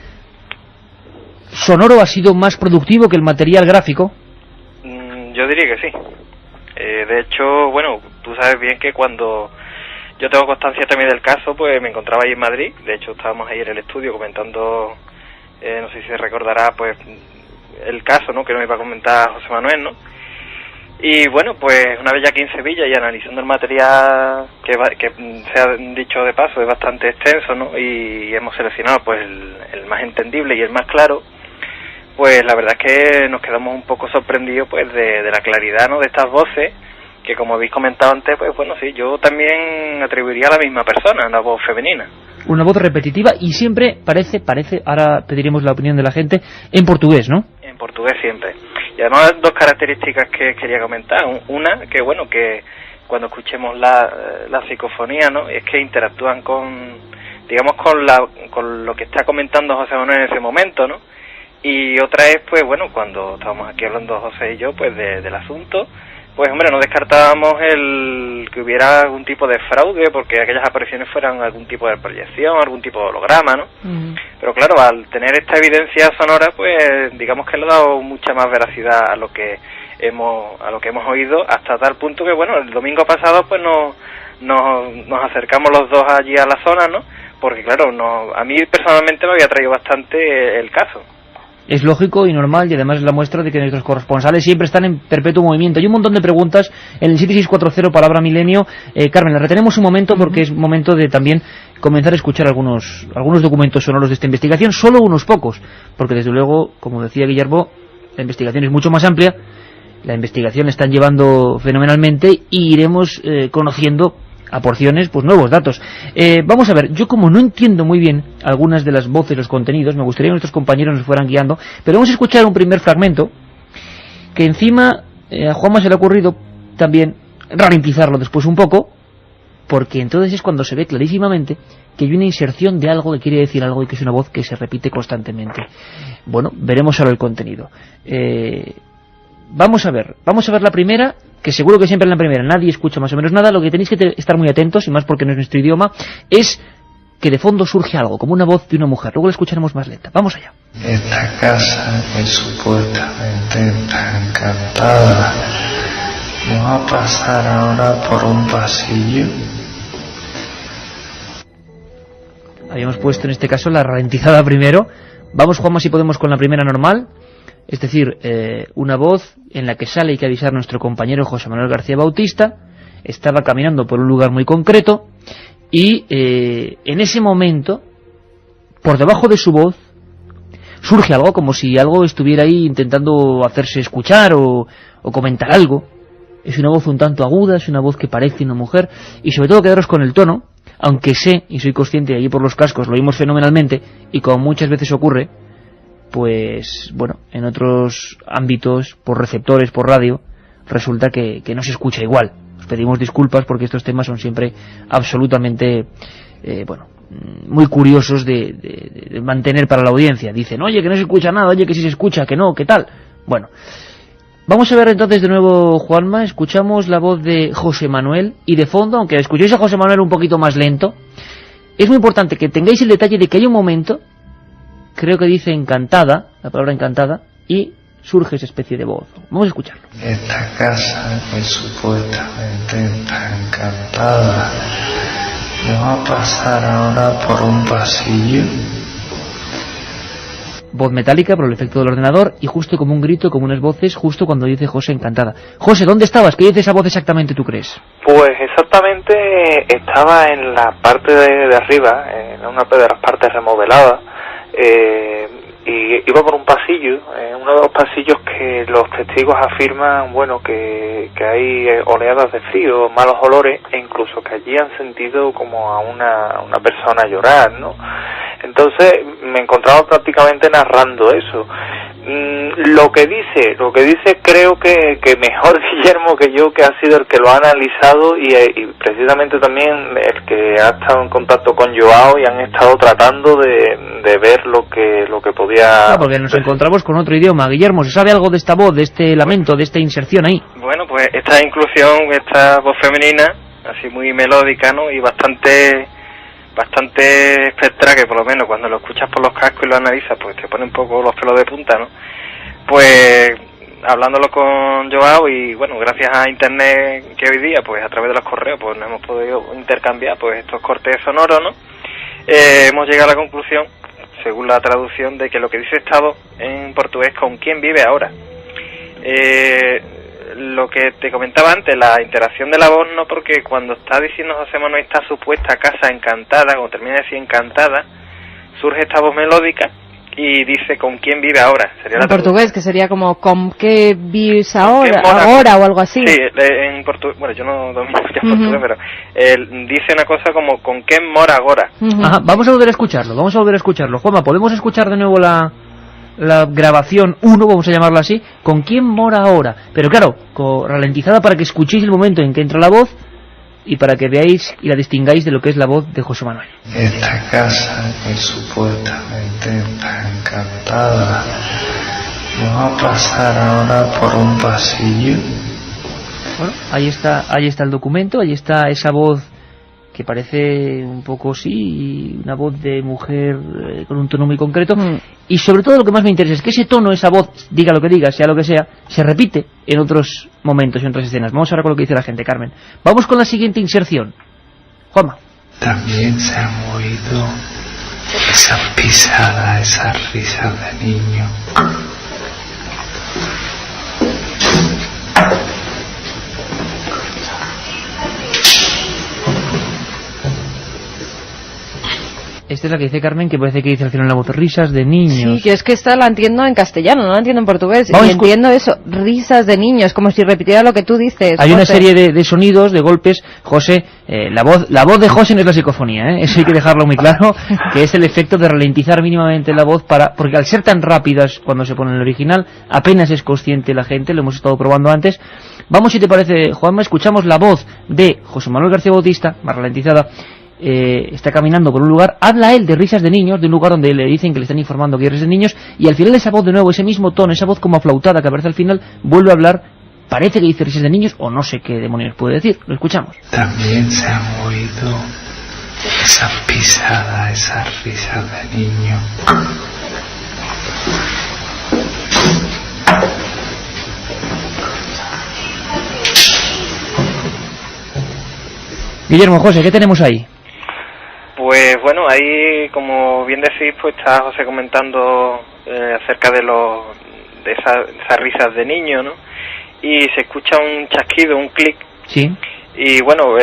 sonoro ha sido más productivo que el material gráfico. Yo diría que sí. De hecho, bueno, tú sabes bien que cuando yo tengo constancia también del caso, pues me encontraba ahí en Madrid. De hecho, estábamos ahí en el estudio comentando, no sé si se recordará, pues el caso, ¿no?, que nos iba a comentar José Manuel, ¿no? Y bueno, pues una vez ya aquí en Sevilla y analizando el material, que se ha dicho de paso, es bastante extenso, ¿no?, y hemos seleccionado pues el más entendible y el más claro, pues la verdad es que nos quedamos un poco sorprendidos pues de la claridad, ¿no?, de estas voces, que como habéis comentado antes, pues bueno, sí, yo también atribuiría a la misma persona, una voz femenina. Una voz repetitiva y siempre parece, ahora pediremos la opinión de la gente, en portugués, ¿no? En portugués siempre. Y además 2 características que quería comentar. Una, que bueno, que cuando escuchemos la psicofonía, ¿no?, es que interactúan con lo que está comentando José Manuel en ese momento, ¿no? Y otra es, pues bueno, cuando estábamos aquí hablando José y yo, pues del asunto, pues hombre, no descartábamos el que hubiera algún tipo de fraude, porque aquellas apariciones fueran algún tipo de proyección, algún tipo de holograma, ¿no? Pero claro, al tener esta evidencia sonora, pues digamos que le ha dado mucha más veracidad a lo que hemos oído, hasta tal punto que bueno, el domingo pasado pues nos acercamos los dos allí a la zona, ¿no? Porque claro, a mí personalmente me había traído bastante el caso. Es lógico y normal, y además es la muestra de que nuestros corresponsales siempre están en perpetuo movimiento. Hay un montón de preguntas en el 7640 palabra milenio. Carmen, la retenemos un momento porque es momento de también comenzar a escuchar algunos documentos sonoros de esta investigación, solo unos pocos, porque desde luego, como decía Guillermo, la investigación es mucho más amplia, la investigación la están llevando fenomenalmente y iremos conociendo a porciones, pues nuevos datos. Vamos a ver, yo como no entiendo muy bien algunas de las voces, los contenidos, me gustaría que nuestros compañeros nos fueran guiando, pero vamos a escuchar un primer fragmento que encima a Juanma se le ha ocurrido también ralentizarlo después un poco, porque entonces es cuando se ve clarísimamente que hay una inserción de algo que quiere decir algo y que es una voz que se repite constantemente. Bueno, veremos ahora el contenido. Vamos a ver la primera, que seguro que siempre en la primera nadie escucha más o menos nada. Lo que tenéis que estar muy atentos, y más porque no es nuestro idioma, es que de fondo surge algo, como una voz de una mujer. Luego la escucharemos más lenta. Vamos allá. Esta casa es supuestamente tan encantada. Vamos a pasar ahora por un pasillo. Habíamos puesto en este caso la ralentizada primero. Vamos, Juanma, si podemos con la primera normal. Es decir, una voz en la que sale, hay que avisar a nuestro compañero José Manuel García Bautista. Estaba caminando por un lugar muy concreto y en ese momento, por debajo de su voz, surge algo, como si algo estuviera ahí intentando hacerse escuchar o comentar algo. Es una voz un tanto aguda, es una voz que parece una mujer, y sobre todo quedaros con el tono, aunque sé, y soy consciente, allí por los cascos lo oímos fenomenalmente, y como muchas veces ocurre, pues bueno, en otros ámbitos, por receptores, por radio, resulta que no se escucha igual. Os pedimos disculpas porque estos temas son siempre absolutamente, muy curiosos de mantener para la audiencia. Dicen, oye, que no se escucha nada, oye, que sí se escucha, que no, ¿qué tal? Bueno, vamos a ver entonces de nuevo, Juanma. Escuchamos la voz de José Manuel, y de fondo, aunque escuchéis a José Manuel un poquito más lento, es muy importante que tengáis el detalle de que hay un momento, creo que dice encantada, la palabra encantada, y surge esa especie de voz. Vamos a escucharlo. Esta casa es supuestamente tan encantada. Vamos a pasar ahora por un pasillo. Voz metálica por el efecto del ordenador, y justo como un grito, como unas voces, justo cuando dice José encantada. José, ¿dónde estabas? ¿Qué dice esa voz exactamente, tú crees? Pues exactamente estaba en la parte de arriba, en una de las partes remodeladas, y iba por un pasillo, uno de los pasillos que los testigos afirman, bueno, que hay oleadas de frío, malos olores, e incluso que allí han sentido como a una persona llorar, ¿no? Entonces me encontraba prácticamente narrando eso. Lo que dice creo que mejor Guillermo que yo, que ha sido el que lo ha analizado y precisamente también el que ha estado en contacto con Joao y han estado tratando de ver lo que podía... porque nos encontramos con otro idioma. Guillermo, ¿se sabe algo de esta voz, de este lamento, de esta inserción ahí? Bueno, pues esta inclusión, esta voz femenina, así muy melódica, ¿no? Y bastante espectral, que por lo menos cuando lo escuchas por los cascos y lo analizas, pues te pone un poco los pelos de punta, ¿no? Pues hablándolo con Joao, y bueno, gracias a internet, que hoy día pues a través de los correos pues nos hemos podido intercambiar pues estos cortes sonoros, ¿no? Hemos llegado a la conclusión, según la traducción, de que lo que dice esta voz en portugués, ¿con quién vive ahora? Lo que te comentaba antes, la interacción de la voz, no, porque cuando está diciendo José Manuel esta supuesta casa encantada, cuando termina de decir encantada, surge esta voz melódica y dice ¿con quién vive ahora? Sería en portugués, que sería como ¿con qué vives ahora? Ahora o algo así. Sí, en portugués, bueno, yo no domino mucho portugués, pero dice una cosa como ¿con qué mora agora? Ajá, vamos a volver a escucharlo. Juanma, ¿podemos escuchar de nuevo la grabación 1, vamos a llamarla así, ¿con quién mora ahora? Pero claro, ralentizada para que escuchéis el momento en que entra la voz y para que veáis y la distingáis de lo que es la voz de José Manuel. Esta casa es supuestamente tan encantada. Vamos a pasar ahora por un pasillo. Bueno, ahí está el documento, ahí está esa voz que parece un poco, sí, una voz de mujer con un tono muy concreto, y sobre todo lo que más me interesa es que ese tono, esa voz, diga lo que diga, sea lo que sea, se repite en otros momentos y en otras escenas. Vamos ahora con lo que dice la gente, Carmen. Vamos con la siguiente inserción. Juanma. También se han oído esa pisada, esa risa de niño. Esta es la que dice Carmen, que parece que dice al final la voz, risas de niños. Sí, que es que esta la entiendo en castellano, no la entiendo en portugués. Y entiendo eso, risas de niños, como si repitiera lo que tú dices. Hay una serie de sonidos, de golpes. José, la voz de José no es la psicofonía, eso hay que dejarlo muy claro, que es el efecto de ralentizar mínimamente la voz porque al ser tan rápidas cuando se pone en el original, apenas es consciente la gente, lo hemos estado probando antes. Vamos, si te parece, Juanma, escuchamos la voz de José Manuel García Bautista, más ralentizada, está caminando por un lugar, habla él de risas de niños, de un lugar donde le dicen que le están informando que hay risas de niños, y al final esa voz de nuevo, ese mismo tono, esa voz como aflautada que aparece al final, vuelve a hablar, parece que dice risas de niños, o no sé qué demonios puede decir. Lo escuchamos. También se han oído esas pisadas, esas risas de niño. Guillermo, José, ¿qué tenemos ahí? Pues bueno, ahí como bien decís, pues está José comentando acerca de esas risas de niño, ¿no? Y se escucha un chasquido, un clic. Sí. Y bueno,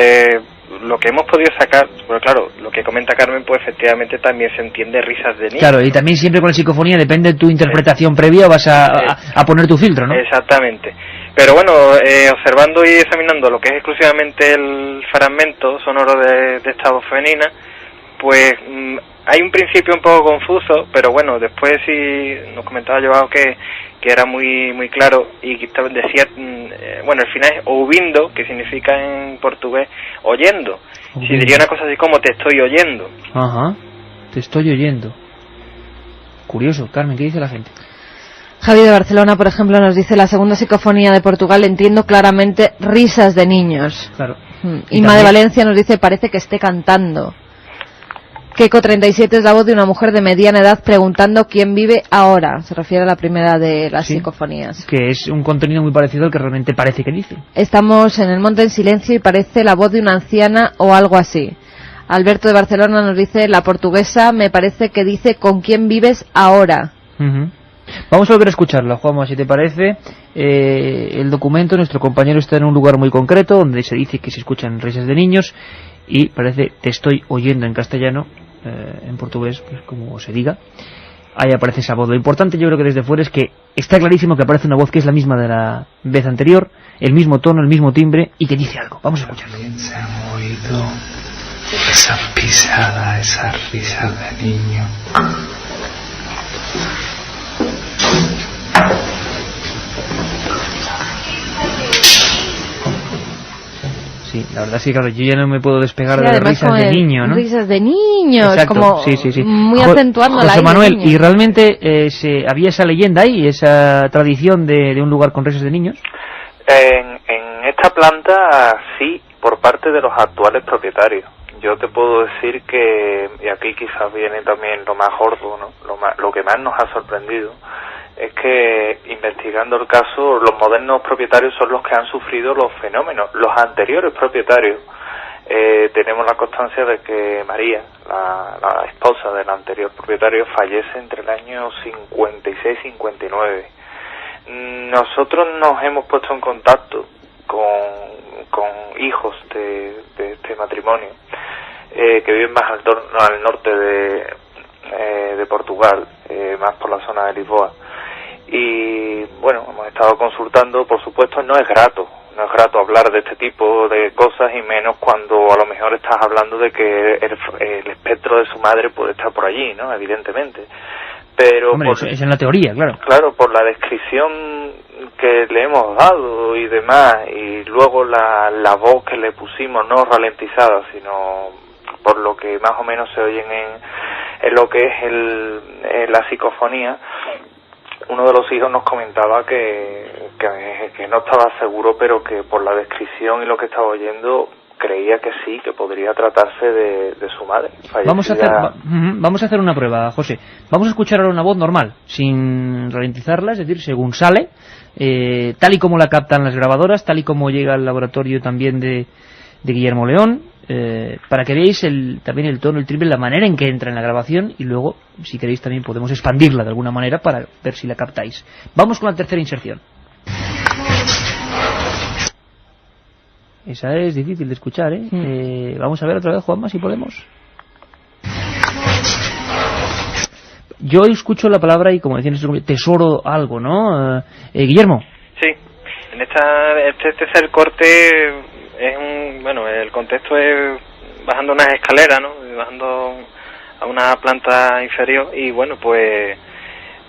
lo que hemos podido sacar, bueno, claro, lo que comenta Carmen, pues efectivamente también se entiende risas de niño. Claro, y también siempre con la psicofonía depende de tu interpretación previa, vas a poner tu filtro, ¿no? Exactamente. Pero bueno, observando y examinando lo que es exclusivamente el fragmento sonoro de esta voz femenina, pues hay un principio un poco confuso, pero bueno, después sí nos comentaba Joao que era muy claro y que decía, bueno, el final es ouvindo, que significa en portugués oyendo. Si diría una cosa así como te estoy oyendo. Ajá, te estoy oyendo. Curioso, Carmen, ¿qué dice la gente? Javi de Barcelona, por ejemplo, nos dice: la segunda psicofonía de Portugal entiendo claramente risas de niños. Claro. Inma de Valencia nos dice: parece que esté cantando. Keiko 37 es la voz de una mujer de mediana edad preguntando quién vive ahora. Se refiere a la primera de las psicofonías. Que es un contenido muy parecido al que realmente parece que dice. Estamos en el monte en silencio y parece la voz de una anciana o algo así. Alberto de Barcelona nos dice: la portuguesa me parece que dice ¿con quién vives ahora? Vamos a volver a escucharla, Juanma, si te parece. El documento, nuestro compañero está en un lugar muy concreto donde se dice que se escuchan risas de niños y parece te estoy oyendo en castellano, en portugués, pues como se diga. Ahí aparece esa voz. Lo importante, yo creo que desde fuera, es que está clarísimo que aparece una voz que es la misma de la vez anterior, el mismo tono, el mismo timbre y que dice algo. Vamos a escucharlo. También se han oído esas pisadas, esas risas de niño. Sí, la verdad sí, claro, yo ya no me puedo despegar Sí, de las risas de niño, ¿no? Risas de niños, exacto, como sí. muy acentuando la José Manuel, niños. ¿y realmente había esa leyenda ahí, esa tradición de un lugar con risas de niños? En esta planta sí, por parte de los actuales propietarios. Yo te puedo decir que, y aquí quizás viene también lo más gordo, ¿no? Lo que más nos ha sorprendido es que, investigando el caso, los modernos propietarios son los que han sufrido los fenómenos. Los anteriores propietarios, tenemos la constancia de que María, la esposa del anterior propietario, fallece entre el año 56 y 59. Nosotros nos hemos puesto en contacto con hijos de este matrimonio, que viven más al norte de Portugal, más por la zona de Lisboa. Y bueno, hemos estado consultando. Por supuesto no es grato hablar de este tipo de cosas, y menos cuando a lo mejor estás hablando de que el espectro de su madre puede estar por allí, ¿no? Evidentemente. Pero hombre, eso es en la teoría, claro. Claro, por la descripción que le hemos dado y demás, y luego la voz que le pusimos, no ralentizada, sino por lo que más o menos se oyen en lo que es la psicofonía. Uno de los hijos nos comentaba que no estaba seguro, pero que por la descripción y lo que estaba oyendo creía que sí, que podría tratarse de su madre. Vamos a hacer una prueba, José. Vamos a escuchar ahora una voz normal, sin ralentizarla, es decir, según sale, tal y como la captan las grabadoras, tal y como llega al laboratorio también de Guillermo León, para que veáis también el tono, el timbre, la manera en que entra en la grabación, y luego, si queréis, también podemos expandirla de alguna manera para ver si la captáis. Vamos con la tercera inserción. Esa es difícil de escuchar, ¿eh? Vamos a ver otra vez, Juanma, si podemos. Yo escucho la palabra y, como decían, tesoro algo, ¿no? Guillermo. Sí, en este tercer corte es el contexto es bajando unas escaleras, ¿no? Bajando a una planta inferior, y bueno, pues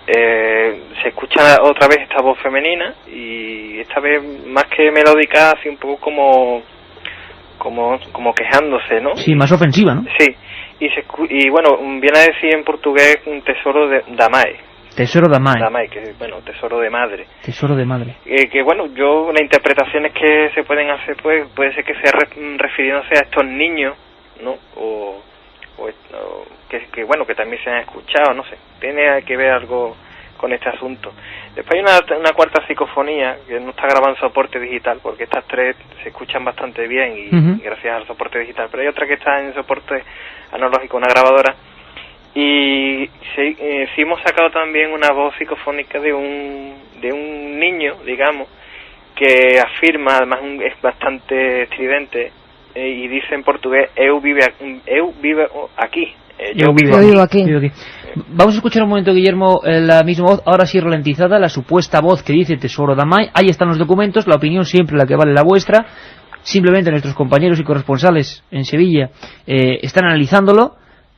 se escucha otra vez esta voz femenina, y esta vez más que melódica, así un poco como quejándose, ¿no? Sí, más ofensiva, ¿no? Sí, y bueno, viene a decir en portugués un tesoro da mãe. Tesoro da mãe. Da mãe, que bueno, tesoro de madre. Tesoro de madre. Que bueno, las interpretaciones que se pueden hacer, pues puede ser que sea refiriéndose a estos niños, ¿no? O que bueno, que también se han escuchado, no sé, tiene que ver algo con este asunto. Después hay una cuarta psicofonía que no está grabada en soporte digital, porque estas tres se escuchan bastante bien y gracias al soporte digital, pero hay otra que está en soporte analógico, una grabadora, y sí hemos sacado también una voz psicofónica de un niño, digamos, que afirma, además es bastante estridente, y dice en portugués: eu vivo aquí. Yo vivo aquí. Vamos a escuchar un momento, Guillermo, la misma voz, ahora sí ralentizada, la supuesta voz que dice Tesoro da mãe. Ahí están los documentos, la opinión siempre la que vale la vuestra. Simplemente nuestros compañeros y corresponsales en Sevilla están analizándolo.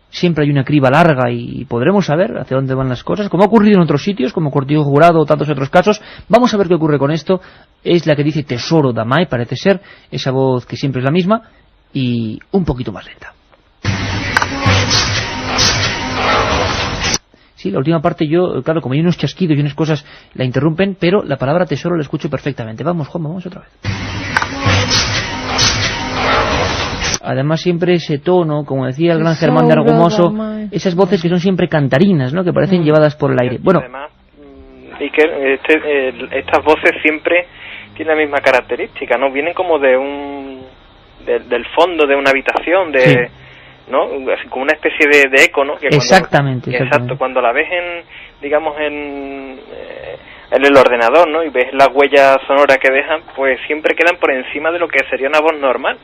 Siempre hay una criba larga y podremos saber hacia dónde van las cosas, como ha ocurrido en otros sitios, como Cortijo Jurado o tantos otros casos. Vamos a ver qué ocurre con esto. Es la que dice Tesoro da mãe, parece ser, esa voz que siempre es la misma, y un poquito más lenta. Sí, la última parte yo, claro, como hay unos chasquidos y unas cosas, la interrumpen, pero la palabra tesoro la escucho perfectamente. Vamos, Juan, vamos otra vez. Además siempre ese tono, como decía el gran Germán de Argumoso, esas voces que son siempre cantarinas, ¿no?, que parecen llevadas por el aire. Bueno, además, y que estas voces siempre tienen la misma característica, ¿no? Vienen como del fondo de una habitación, sí, ¿no? Así como una especie de eco, ¿no? Que exactamente. Exacto, cuando la ves en el ordenador, ¿no? Y ves las huellas sonoras que dejan, pues siempre quedan por encima de lo que sería una voz normal.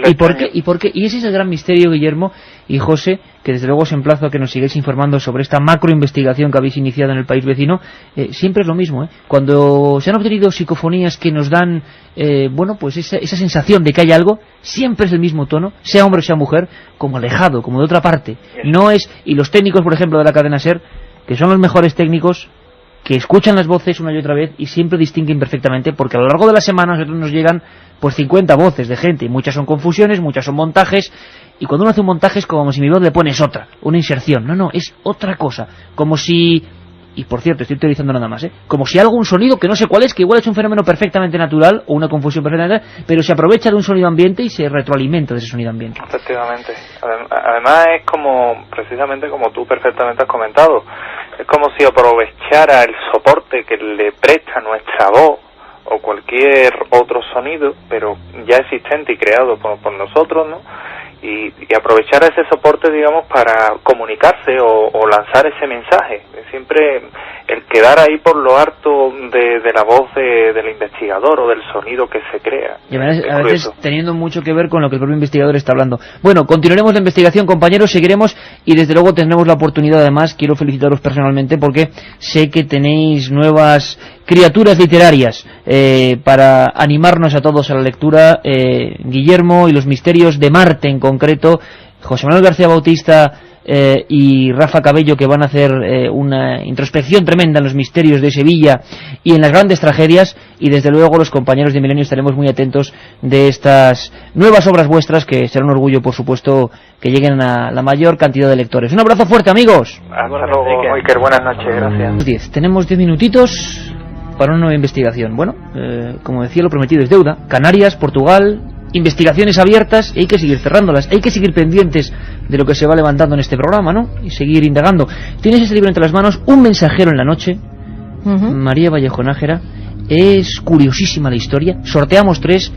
¿Y por qué? Y ese es el gran misterio, Guillermo y José, que desde luego os emplazo a que nos sigáis informando sobre esta macroinvestigación que habéis iniciado en el país vecino. Siempre es lo mismo, ¿eh? Cuando se han obtenido psicofonías que nos dan, bueno, pues esa sensación de que hay algo, siempre es el mismo tono, sea hombre o sea mujer, como alejado, como de otra parte. No es, y los técnicos, por ejemplo, de la cadena SER, que son los mejores técnicos, que escuchan las voces una y otra vez y siempre distinguen perfectamente, porque a lo largo de la semana a nosotros nos llegan pues 50 voces de gente, y muchas son confusiones, muchas son montajes, y cuando uno hace un montaje es como si mi voz le pones otra, una inserción. No, es otra cosa, como si, y por cierto, estoy teorizando nada más, como si algún sonido que no sé cuál es, que igual es un fenómeno perfectamente natural o una confusión perfectamente natural, pero se aprovecha de un sonido ambiente y se retroalimenta de ese sonido ambiente. Efectivamente. Además es como, precisamente como tú perfectamente has comentado, es como si aprovechara el soporte que le presta nuestra voz o cualquier otro sonido, pero ya existente y creado por nosotros, ¿no? Y aprovechar ese soporte, digamos, para comunicarse o lanzar ese mensaje. Siempre el quedar ahí por lo harto de la voz del investigador o del sonido que se crea. Y a veces teniendo mucho que ver con lo que el propio investigador está hablando. Bueno, continuaremos la investigación, compañeros, seguiremos, y desde luego tendremos la oportunidad. Además, quiero felicitaros personalmente porque sé que tenéis nuevas criaturas literarias para animarnos a todos a la lectura. Guillermo y los misterios de Marte en concreto, José Manuel García Bautista y Rafa Cabello, que van a hacer una introspección tremenda en los misterios de Sevilla y en las grandes tragedias, y desde luego los compañeros de Milenio estaremos muy atentos de estas nuevas obras vuestras, que será un orgullo, por supuesto, que lleguen a la mayor cantidad de lectores. Un abrazo fuerte, amigos. Hasta luego, Iker, buenas noches, gracias. Tenemos 10 minutitos para una nueva investigación. Bueno, como decía, lo prometido es deuda. Canarias, Portugal, investigaciones abiertas, y hay que seguir cerrándolas, hay que seguir pendientes de lo que se va levantando en este programa, ¿no? Y seguir indagando. Tienes ese libro entre las manos, Un mensajero en la noche, María Vallejo Nájera. Es curiosísima la historia. Sorteamos 3,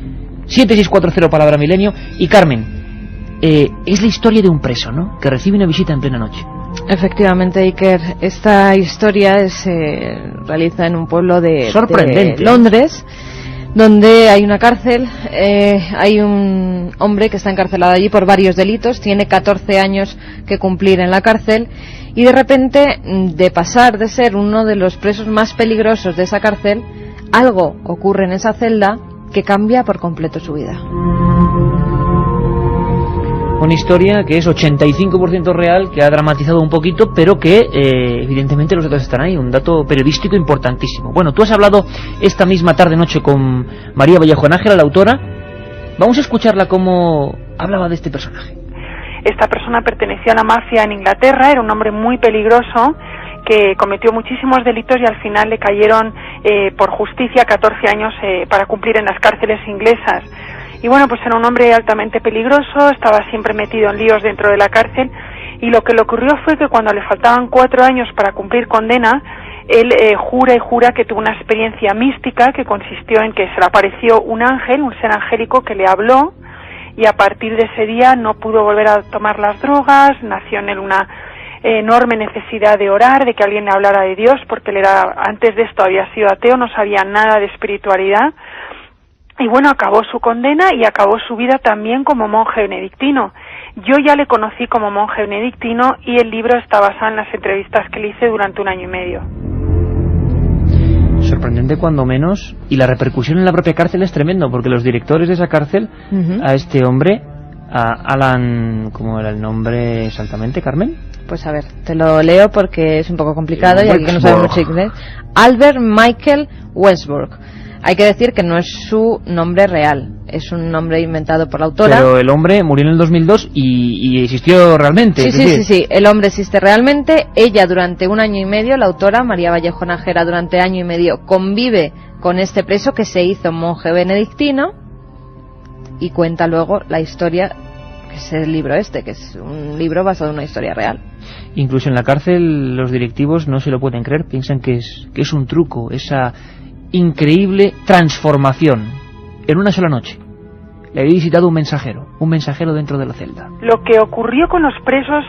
7640 palabra milenio. Y Carmen, es la historia de un preso, ¿no?, que recibe una visita en plena noche. Efectivamente, Iker, esta historia se realiza en un pueblo de Londres, donde hay una cárcel. Hay un hombre que está encarcelado allí por varios delitos, tiene 14 años que cumplir en la cárcel, y de repente, de pasar de ser uno de los presos más peligrosos de esa cárcel, algo ocurre en esa celda que cambia por completo su vida. Una historia que es 85% real, que ha dramatizado un poquito, pero que evidentemente los datos están ahí, un dato periodístico importantísimo. Bueno, tú has hablado esta misma tarde-noche con María Vallejo Nájera, la autora, Vamos a escucharla cómo hablaba de este personaje. Esta persona pertenecía a la mafia en Inglaterra, era un hombre muy peligroso que cometió muchísimos delitos y al final le cayeron por justicia 14 años para cumplir en las cárceles inglesas. Y bueno, pues era un hombre altamente peligroso, estaba siempre metido en líos dentro de la cárcel, y lo que le ocurrió fue que cuando le faltaban 4 años para cumplir condena, él jura y jura que tuvo una experiencia mística que consistió en que se le apareció un ángel, un ser angélico que le habló, y a partir de ese día no pudo volver a tomar las drogas, nació en él una enorme necesidad de orar, de que alguien le hablara de Dios, porque él antes de esto había sido ateo, no sabía nada de espiritualidad, y bueno, acabó su condena y acabó su vida también como monje benedictino. Yo ya le conocí como monje benedictino y el libro está basado en las entrevistas que le hice durante 1 año y medio. Sorprendente cuando menos, y la repercusión en la propia cárcel es tremendo, porque los directores de esa cárcel, a este hombre, a Alan, ¿cómo era el nombre exactamente, Carmen? Pues a ver, te lo leo porque es un poco complicado y aquí que no sabemos inglés. Albert Michael Westbrook. Hay que decir que no es su nombre real, es un nombre inventado por la autora. Pero el hombre murió en el 2002 y existió realmente. Sí, el hombre existe realmente. Ella durante 1 año y medio, la autora, María Vallejo Nájera, durante 1 año y medio convive con este preso que se hizo monje benedictino y cuenta luego la historia, que es el libro que es un libro basado en una historia real. Incluso en la cárcel los directivos no se lo pueden creer, piensan que es un truco, esa increíble transformación en una sola noche. Le había visitado un mensajero dentro de la celda. Lo que ocurrió con los presos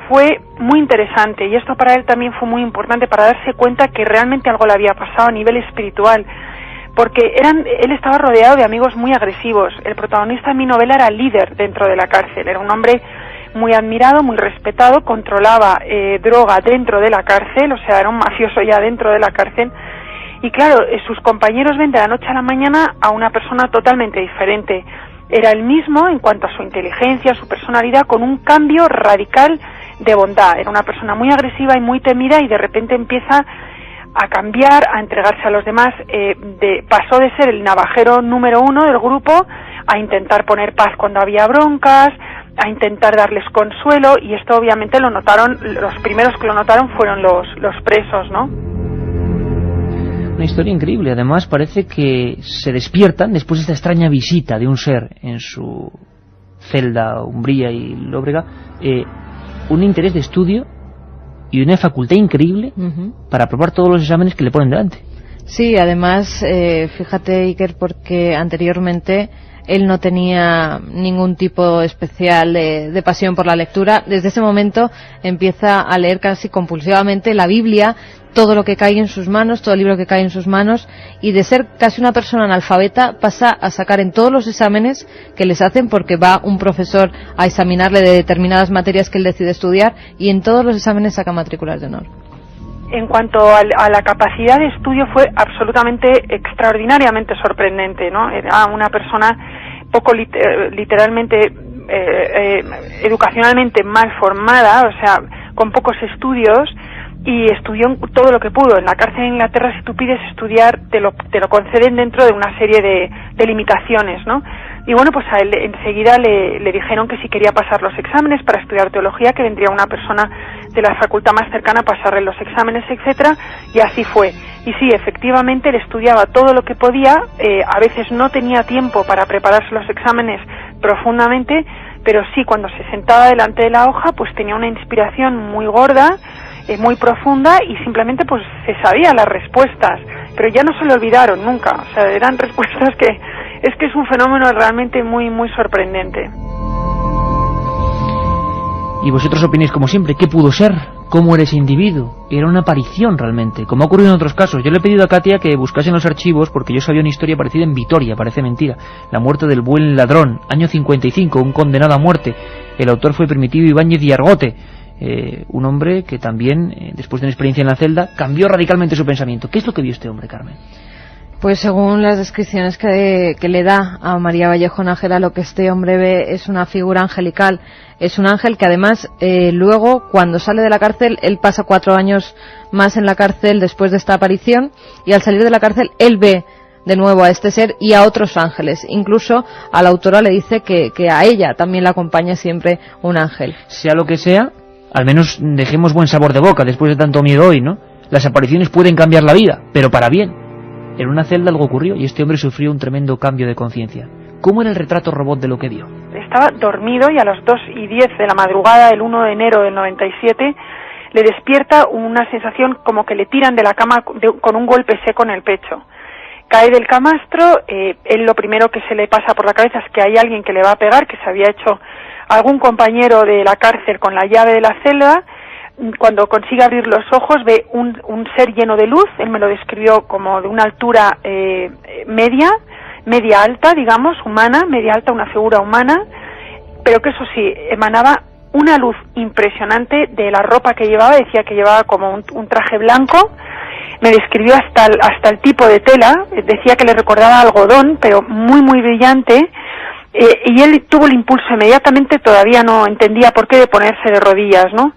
fue muy interesante, y esto para él también fue muy importante para darse cuenta que realmente algo le había pasado a nivel espiritual, porque él estaba rodeado de amigos muy agresivos. El protagonista de mi novela era líder dentro de la cárcel, era un hombre muy admirado, muy respetado, controlaba droga dentro de la cárcel, o sea, era un mafioso ya dentro de la cárcel. Y claro, sus compañeros ven de la noche a la mañana a una persona totalmente diferente. Era el mismo en cuanto a su inteligencia, su personalidad, con un cambio radical de bondad. Era una persona muy agresiva y muy temida, y de repente empieza a cambiar, a entregarse a los demás. Pasó de ser el navajero número 1 del grupo a intentar poner paz cuando había broncas, a intentar darles consuelo, y esto obviamente lo notaron, los primeros que lo notaron fueron los presos, ¿no? Una historia increíble. Además parece que se despiertan después de esta extraña visita de un ser en su celda umbría y lóbrega, un interés de estudio y una facultad increíble para aprobar todos los exámenes que le ponen delante. Sí, además, fíjate, Iker, porque anteriormente él no tenía ningún tipo especial de pasión por la lectura. Desde ese momento empieza a leer casi compulsivamente la Biblia, todo lo que cae en sus manos, todo el libro que cae en sus manos, y de ser casi una persona analfabeta pasa a sacar en todos los exámenes que les hacen, porque va un profesor a examinarle de determinadas materias que él decide estudiar, y en todos los exámenes saca matrículas de honor. En cuanto a la capacidad de estudio, fue absolutamente extraordinariamente sorprendente, ¿no? Era una persona poco literalmente educacionalmente mal formada, o sea, con pocos estudios, y estudió todo lo que pudo. En la cárcel de Inglaterra, si tú pides estudiar, te lo conceden dentro de una serie de limitaciones, ¿no? Y bueno, pues a él enseguida le dijeron que si quería pasar los exámenes para estudiar teología, que vendría una persona de la facultad más cercana a pasarle los exámenes, etcétera, y así fue. Y sí, efectivamente, él estudiaba todo lo que podía, a veces no tenía tiempo para prepararse los exámenes profundamente, pero sí, cuando se sentaba delante de la hoja, pues tenía una inspiración muy gorda, muy profunda, y simplemente pues se sabía las respuestas, pero ya no se le olvidaron nunca. O sea, eran respuestas que es un fenómeno realmente muy muy sorprendente. Y vosotros opináis como siempre, ¿qué pudo ser? ¿Cómo era ese individuo? Era una aparición realmente, como ha ocurrido en otros casos. Yo le he pedido a Katia que buscase en los archivos, porque yo sabía una historia parecida en Vitoria, parece mentira. La muerte del buen ladrón, año 55, un condenado a muerte. El autor fue Primitivo Ibáñez y Argote. Un hombre que también, después de una experiencia en la celda, cambió radicalmente su pensamiento. ¿Qué es lo que vio este hombre, Carmen? Pues según las descripciones que le da a María Vallejo Nájera, lo que este hombre ve es una figura angelical. Es un ángel que además luego, cuando sale de la cárcel, él pasa 4 años más en la cárcel después de esta aparición, y al salir de la cárcel él ve de nuevo a este ser y a otros ángeles. Incluso a la autora le dice que a ella también la acompaña siempre un ángel. Sea lo que sea, al menos dejemos buen sabor de boca después de tanto miedo hoy, ¿no? Las apariciones pueden cambiar la vida, pero para bien. En una celda algo ocurrió y este hombre sufrió un tremendo cambio de conciencia. ¿Cómo era el retrato robot de lo que vio? Estaba dormido y a las 2:10 de la madrugada del 1 de enero del 97 le despierta una sensación como que le tiran de la cama con un golpe seco en el pecho. Cae del camastro, él lo primero que se le pasa por la cabeza es que hay alguien que le va a pegar, que se había hecho algún compañero de la cárcel con la llave de la celda. Cuando consigue abrir los ojos ve un ser lleno de luz, él me lo describió como de una altura media alta, digamos, humana, media alta, una figura humana, pero que eso sí, emanaba una luz impresionante de la ropa que llevaba, decía que llevaba como un traje blanco, me describió hasta el tipo de tela, decía que le recordaba algodón, pero muy muy brillante, y él tuvo el impulso inmediatamente, todavía no entendía por qué, de ponerse de rodillas, ¿no?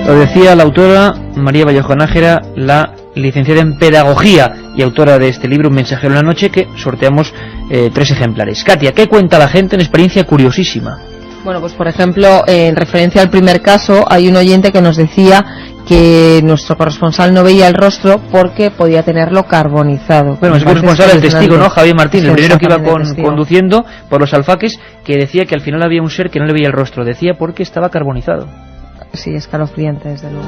Lo decía la autora María Vallejo Nájera, la licenciada en Pedagogía y autora de este libro Un mensajero en la noche, que sorteamos 3 ejemplares. Katia, ¿qué cuenta la gente en experiencia curiosísima? Bueno, pues por ejemplo, en referencia al primer caso, hay un oyente que nos decía que nuestro corresponsal no veía el rostro porque podía tenerlo carbonizado. Bueno, es el corresponsal, el testigo, ¿no? Javier Martín, el primero que iba conduciendo por los alfaques, que decía que al final había un ser que no le veía el rostro. Decía porque estaba carbonizado. Sí, escalofriante, desde luego.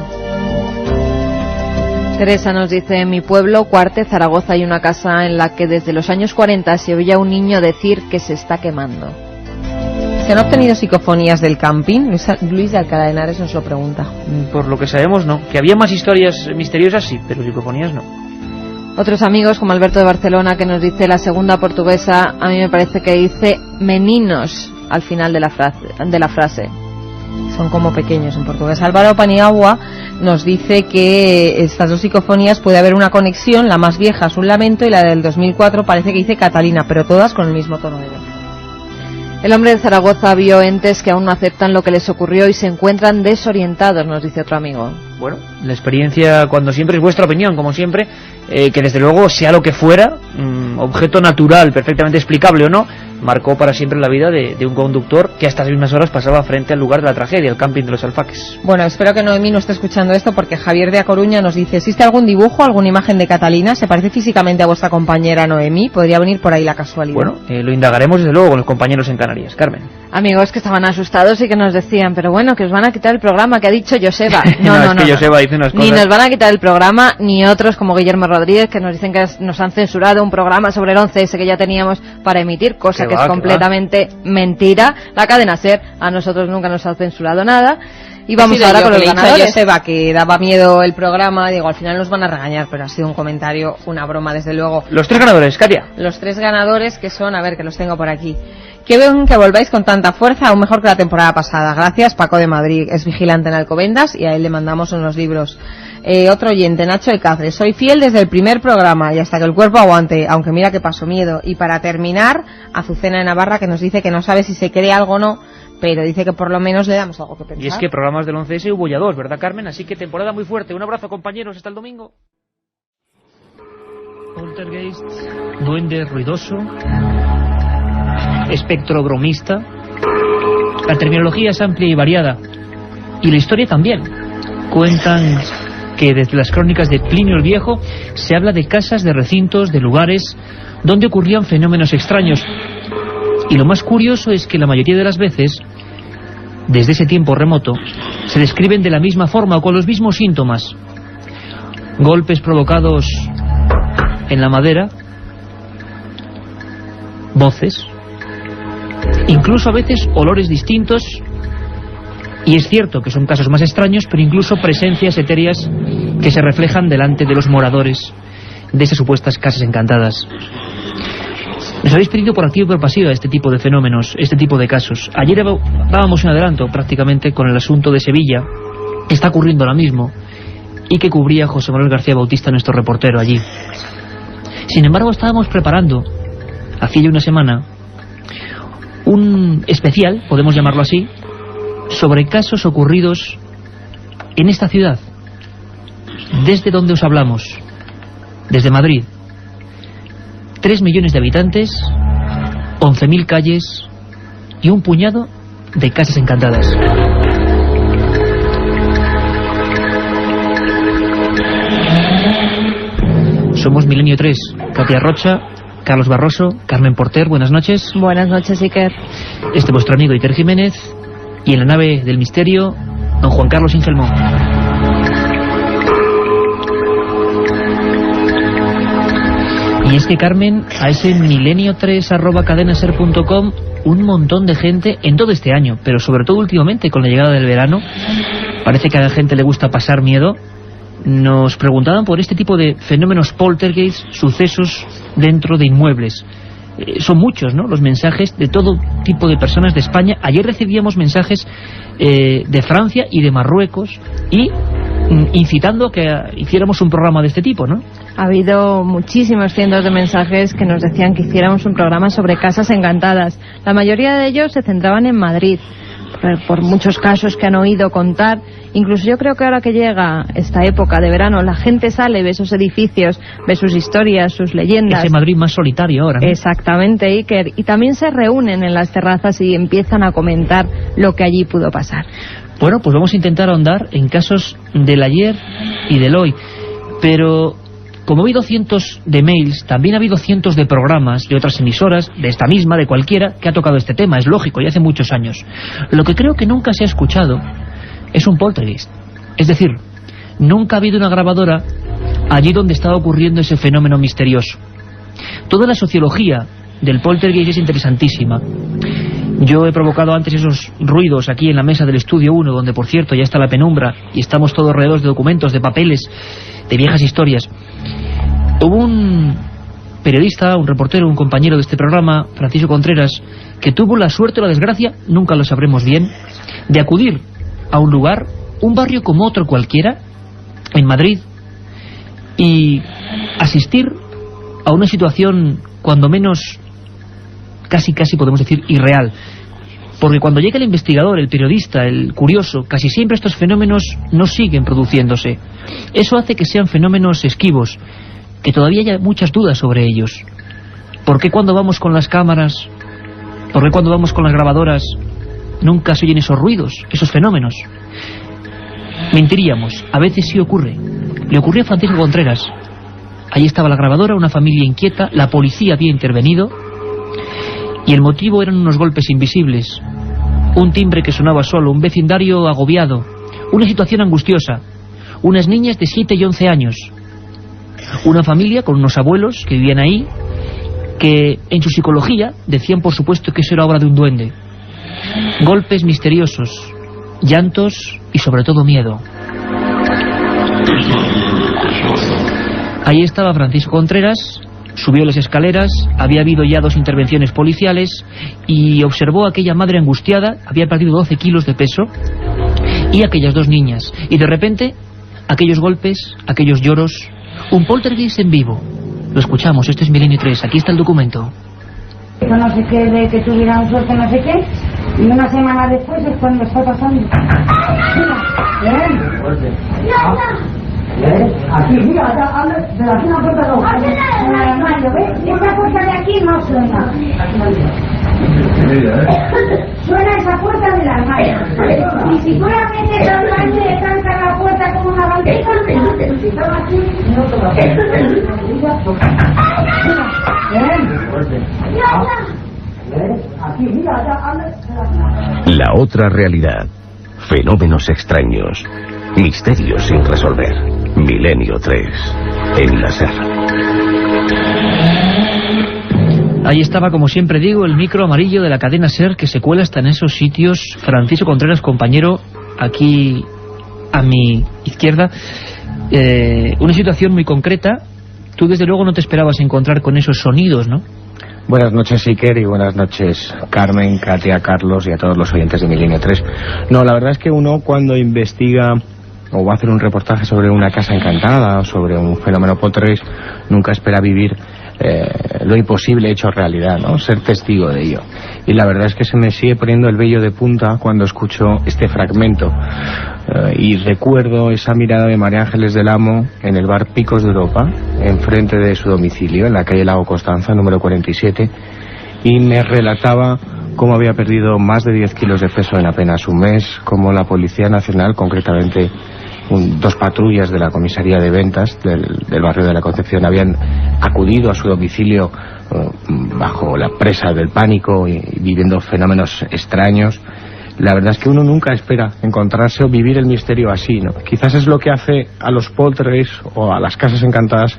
Teresa nos dice: en mi pueblo, Cuarte, Zaragoza, hay una casa en la que desde los años 40 se oía a un niño decir que se está quemando. ¿Se han obtenido psicofonías del camping? Luis de Alcalá de Henares nos lo pregunta. Por lo que sabemos, no. Que había más historias misteriosas, sí, pero psicofonías no. Otros amigos, como Alberto de Barcelona, que nos dice la segunda portuguesa, a mí me parece que dice meninos al final de la frase. Son como pequeños en portugués. Álvaro Paniagua nos dice que estas 2 psicofonías puede haber una conexión, la más vieja es un lamento y la del 2004 parece que dice Catalina, pero todas con el mismo tono de voz. El hombre de Zaragoza vio entes que aún no aceptan lo que les ocurrió y se encuentran desorientados, nos dice otro amigo. Bueno, la experiencia, cuando siempre, es vuestra opinión, como siempre, que desde luego, sea lo que fuera, objeto natural, perfectamente explicable o no, marcó para siempre la vida de un conductor que a estas mismas horas pasaba frente al lugar de la tragedia, el camping de los alfaques. Bueno, espero que Noemí no esté escuchando esto, porque Javier de A Coruña nos dice: ¿existe algún dibujo, alguna imagen de Catalina? ¿Se parece físicamente a vuestra compañera Noemí? Podría venir por ahí la casualidad. Bueno, lo indagaremos desde luego con los compañeros en Canarias. Carmen. Amigos que estaban asustados y que nos decían: pero bueno, que os van a quitar el programa, que ha dicho Joseba. No, Joseba dice unas cosas. Ni nos van a quitar el programa, ni otros como Guillermo Rodríguez, que nos dicen que nos han censurado un programa sobre el 11S que ya teníamos para emitir, cosa que es completamente mentira. La cadena SER a nosotros nunca nos ha censurado nada. Y vamos ahora con los ganadores. Joseba, que daba miedo el programa, digo, al final nos van a regañar, pero ha sido un comentario, una broma, desde luego. Los 3 ganadores, Katia. Los 3 ganadores, que son, a ver, que los tengo por aquí. Que ven que volváis con tanta fuerza, aún mejor que la temporada pasada. Gracias, Paco de Madrid, es vigilante en Alcobendas y a él le mandamos unos libros. Otro oyente, Nacho de Cáceres: soy fiel desde el primer programa y hasta que el cuerpo aguante, aunque mira que paso miedo. Y para terminar, Azucena de Navarra, que nos dice que no sabe si se cree algo o no, pero dice que por lo menos le damos algo que pensar. Y es que programas del 11S hubo ya 2, ¿verdad, Carmen? Así que temporada muy fuerte. Un abrazo, compañeros, hasta el domingo. Poltergeist, duende ruidoso, espectro bromista. La terminología es amplia y variada, y la historia también. Cuentan que desde las crónicas de Plinio el Viejo se habla de casas, de recintos, de lugares donde ocurrían fenómenos extraños. Y lo más curioso es que la mayoría de las veces, desde ese tiempo remoto, se describen de la misma forma o con los mismos síntomas. Golpes provocados en la madera, voces, incluso a veces olores distintos. Y es cierto que son casos más extraños, pero incluso presencias etéreas que se reflejan delante de los moradores de esas supuestas casas encantadas. Nos habéis pedido por activa y por pasiva este tipo de fenómenos, este tipo de casos. Ayer dábamos un adelanto prácticamente con el asunto de Sevilla, que está ocurriendo ahora mismo, y que cubría José Manuel García Bautista, nuestro reportero allí. Sin embargo, estábamos preparando, hacía ya una semana, un especial, podemos llamarlo así, sobre casos ocurridos en esta ciudad, desde donde os hablamos, desde Madrid. 3 millones de habitantes, 11.000 calles y un puñado de casas encantadas. Somos Milenio 3, Katia Rocha, Carlos Barroso, Carmen Porter, buenas noches. Buenas noches, Iker. Este es vuestro amigo Iker Jiménez, y en la nave del misterio, don Juan Carlos Ingelmón. Y es que, Carmen, a ese milenio3@cadenaser.com, un montón de gente en todo este año, pero sobre todo últimamente con la llegada del verano, parece que a la gente le gusta pasar miedo. Nos preguntaban por este tipo de fenómenos poltergeist, sucesos dentro de inmuebles. Son muchos, ¿no?, los mensajes de todo tipo de personas de España. Ayer recibíamos mensajes de Francia y de Marruecos, y incitando a que hiciéramos un programa de este tipo, ¿no? Ha habido muchísimos cientos de mensajes que nos decían que hiciéramos un programa sobre casas encantadas. La mayoría de ellos se centraban en Madrid, por muchos casos que han oído contar. Incluso yo creo que ahora que llega esta época de verano, la gente sale, ve esos edificios, ve sus historias, sus leyendas. Ese Madrid más solitario ahora, ¿no? Exactamente, Iker. Y también se reúnen en las terrazas y empiezan a comentar lo que allí pudo pasar. Bueno, pues vamos a intentar ahondar en casos del ayer y del hoy. Pero como ha habido cientos de mails, también ha habido cientos de programas y otras emisoras, de esta misma, de cualquiera, que ha tocado este tema. Es lógico, y hace muchos años. Lo que creo que nunca se ha escuchado es un poltergeist. Es decir, nunca ha habido una grabadora allí donde estaba ocurriendo ese fenómeno misterioso. Toda la sociología del poltergeist es interesantísima. Yo he provocado antes esos ruidos aquí en la mesa del estudio 1, donde por cierto ya está la penumbra y estamos todos alrededor de documentos, de papeles, de viejas historias. Hubo un periodista, un reportero, un compañero de este programa, Francisco Contreras, que tuvo la suerte o la desgracia, nunca lo sabremos bien, de acudir a un lugar, un barrio como otro cualquiera, en Madrid, y asistir a una situación cuando menos casi podemos decir irreal. Porque cuando llega el investigador, el periodista, el curioso, casi siempre estos fenómenos no siguen produciéndose. Eso hace que sean fenómenos esquivos, que todavía hay muchas dudas sobre ellos. ¿Por qué cuando vamos con las cámaras, por qué cuando vamos con las grabadoras, nunca se oyen esos ruidos, esos fenómenos? Mentiríamos, a veces sí ocurre. Le ocurrió a Francisco Contreras. Allí estaba la grabadora, una familia inquieta, la policía había intervenido, y el motivo eran unos golpes invisibles, un timbre que sonaba solo, un vecindario agobiado, una situación angustiosa, unas niñas de 7 y 11 años, una familia con unos abuelos que vivían ahí, que en su psicología decían por supuesto que eso era obra de un duende. Golpes misteriosos, llantos y sobre todo miedo. Ahí estaba Francisco Contreras. Subió las escaleras, había habido ya 2 intervenciones policiales, y observó a aquella madre angustiada, había perdido 12 kilos de peso, y aquellas 2 niñas. Y de repente, aquellos golpes, aquellos lloros, un poltergeist en vivo. Lo escuchamos, este es Milenio 3, aquí está el documento. No sé qué, de que tuvieran suerte, no sé qué, y una semana después es cuando está pasando. Mira, aquí, mira, de la zona puerta no. En el armario, ¿ves? Esta puerta de aquí no suena. Suena esa puerta del armario. Y si tú la metes al baño y le cantas la puerta como una bandita, si estaba aquí, no te va aquí, mira, La otra realidad. Fenómenos extraños. Misterios sin resolver. Milenio 3. En la SER. Ahí estaba, como siempre digo, el micro amarillo de la cadena SER, que se cuela hasta en esos sitios. Francisco Contreras, compañero, aquí a mi izquierda. Una situación muy concreta. Tú desde luego no te esperabas encontrar con esos sonidos, ¿no? Buenas noches, Iker, y buenas noches, Carmen, Katia, Carlos y a todos los oyentes de Milenio 3. No, la verdad es que uno cuando investiga o va a hacer un reportaje sobre una casa encantada o sobre un fenómeno poltergeist, nunca espera vivir lo imposible hecho realidad, ¿no? Ser testigo de ello. Y la verdad es que se me sigue poniendo el vello de punta cuando escucho este fragmento. Y recuerdo esa mirada de María Ángeles del Amo en el bar Picos de Europa, enfrente de su domicilio, en la calle Lago Constanza, número 47, y me relataba cómo había perdido más de 10 kilos de peso en apenas un mes, cómo la Policía Nacional, concretamente dos patrullas de la comisaría de ventas del barrio de la Concepción, habían acudido a su domicilio bajo la presa del pánico y viviendo fenómenos extraños. La verdad es que uno nunca espera encontrarse o vivir el misterio así, ¿no? Quizás es lo que hace a los poltergeists o a las casas encantadas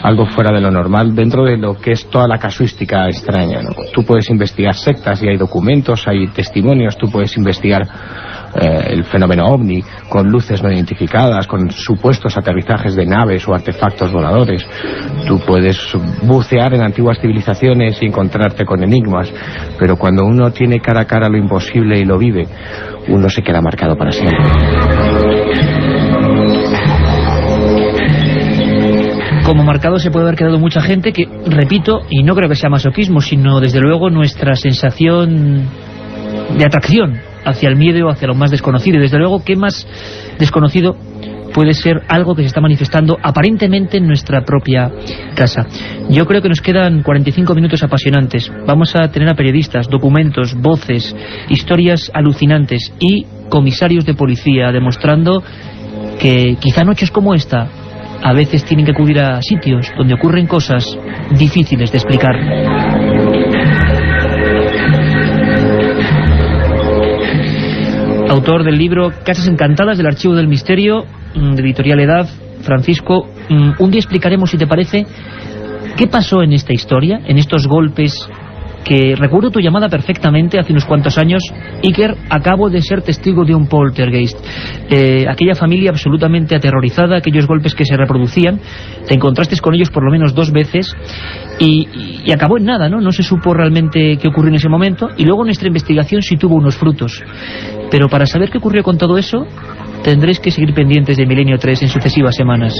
algo fuera de lo normal, dentro de lo que es toda la casuística extraña, ¿no? Tú puedes investigar sectas y hay documentos, hay testimonios, tú puedes investigar el fenómeno ovni con luces no identificadas, con supuestos aterrizajes de naves o artefactos voladores. Tú puedes bucear en antiguas civilizaciones y encontrarte con enigmas, pero cuando uno tiene cara a cara lo imposible y lo vive, uno se queda marcado para siempre. Como marcado se puede haber quedado mucha gente que, repito, y no creo que sea masoquismo, sino desde luego nuestra sensación de atracción hacia el miedo o hacia lo más desconocido. Y desde luego, ¿qué más desconocido puede ser algo que se está manifestando aparentemente en nuestra propia casa? Yo creo que nos quedan 45 minutos apasionantes. Vamos a tener a periodistas, documentos, voces, historias alucinantes y comisarios de policía demostrando que quizá noches como esta a veces tienen que acudir a sitios donde ocurren cosas difíciles de explicar. Autor del libro Casas Encantadas, del Archivo del Misterio, de Editorial Edad, Francisco, un día explicaremos, si te parece, qué pasó en esta historia, en estos golpes que recuerdo tu llamada perfectamente hace unos cuantos años. Iker, acabo de ser testigo de un poltergeist. Aquella familia absolutamente aterrorizada, aquellos golpes que se reproducían, te encontraste con ellos por lo menos 2 veces y acabó en nada, ¿no? No se supo realmente qué ocurrió en ese momento, y luego nuestra investigación sí tuvo unos frutos. Pero para saber qué ocurrió con todo eso, tendréis que seguir pendientes de Milenio 3 en sucesivas semanas.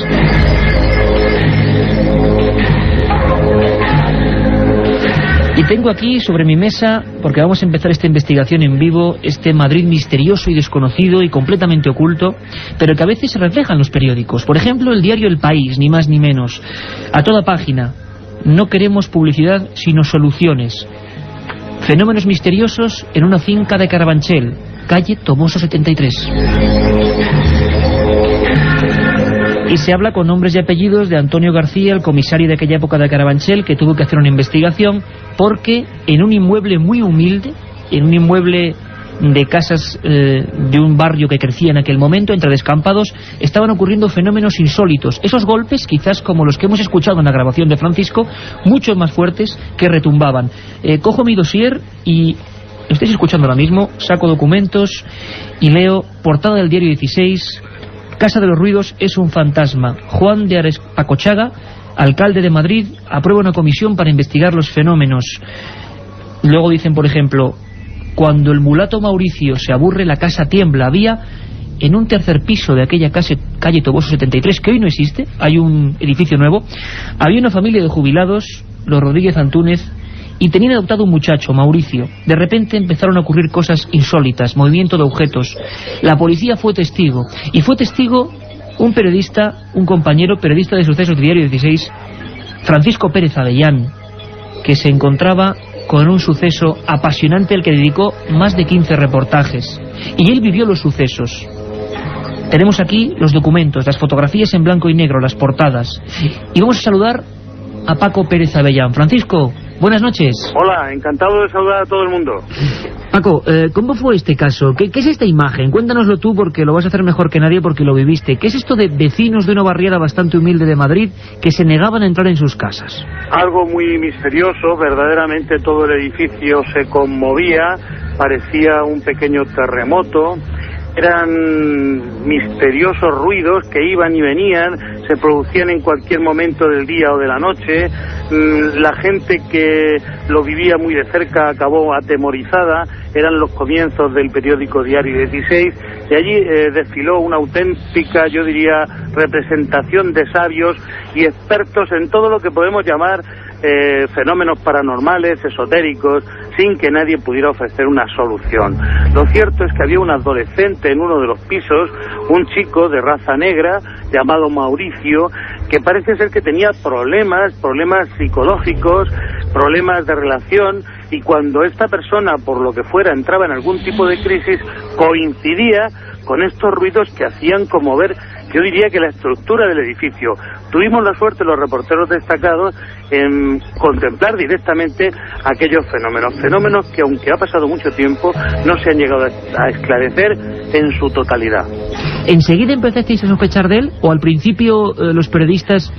Y tengo aquí sobre mi mesa, porque vamos a empezar esta investigación en vivo, este Madrid misterioso y desconocido y completamente oculto, pero que a veces se refleja en los periódicos. Por ejemplo, el diario El País, ni más ni menos. A toda página. No queremos publicidad, sino soluciones. Fenómenos misteriosos en una finca de Carabanchel, calle Toboso 73. Y se habla con nombres y apellidos de Antonio García, el comisario de aquella época de Carabanchel, que tuvo que hacer una investigación porque en un inmueble muy humilde, en un inmueble de casas de un barrio que crecía en aquel momento, entre descampados, estaban ocurriendo fenómenos insólitos. Esos golpes, quizás como los que hemos escuchado en la grabación de Francisco, mucho más fuertes, que retumbaban. Cojo mi dossier y lo estáis escuchando ahora mismo, saco documentos y leo portada del diario 16... Casa de los Ruidos es un fantasma. Juan de Arespacochaga, alcalde de Madrid, aprueba una comisión para investigar los fenómenos. Luego dicen, por ejemplo, cuando el mulato Mauricio se aburre, la casa tiembla. Había en un tercer piso de aquella calle Toboso 73, que hoy no existe, hay un edificio nuevo, había una familia de jubilados, los Rodríguez Antúnez, y tenían adoptado un muchacho, Mauricio. De repente empezaron a ocurrir cosas insólitas, movimiento de objetos. La policía fue testigo, y fue testigo un periodista, un compañero periodista de sucesos de Diario 16, Francisco Pérez Avellán, que se encontraba con un suceso apasionante al que dedicó más de 15 reportajes. Y él vivió los sucesos. Tenemos aquí los documentos, las fotografías en blanco y negro, las portadas. Y vamos a saludar a Paco Pérez Avellán. Francisco, buenas noches. Hola, encantado de saludar a todo el mundo. Paco, ¿cómo fue este caso? ¿Qué es esta imagen? Cuéntanoslo tú, porque lo vas a hacer mejor que nadie, porque lo viviste. ¿Qué es esto de vecinos de una barriada bastante humilde de Madrid que se negaban a entrar en sus casas? Algo muy misterioso, verdaderamente todo el edificio se conmovía, parecía un pequeño terremoto. Eran misteriosos ruidos que iban y venían, se producían en cualquier momento del día o de la noche. La gente que lo vivía muy de cerca acabó atemorizada. Eran los comienzos del periódico Diario 16 y allí desfiló una auténtica, yo diría, representación de sabios y expertos en todo lo que podemos llamar fenómenos paranormales, esotéricos, sin que nadie pudiera ofrecer una solución. Lo cierto es que había un adolescente en uno de los pisos, un chico de raza negra llamado Mauricio, que parece ser que tenía problemas psicológicos, problemas de relación, y cuando esta persona, por lo que fuera, entraba en algún tipo de crisis, coincidía con estos ruidos que hacían conmover, yo diría que la estructura del edificio. Tuvimos la suerte, los reporteros destacados, en contemplar directamente aquellos fenómenos que, aunque ha pasado mucho tiempo, no se han llegado a esclarecer en su totalidad. ¿Enseguida empezasteis a sospechar de él, o al principio los periodistas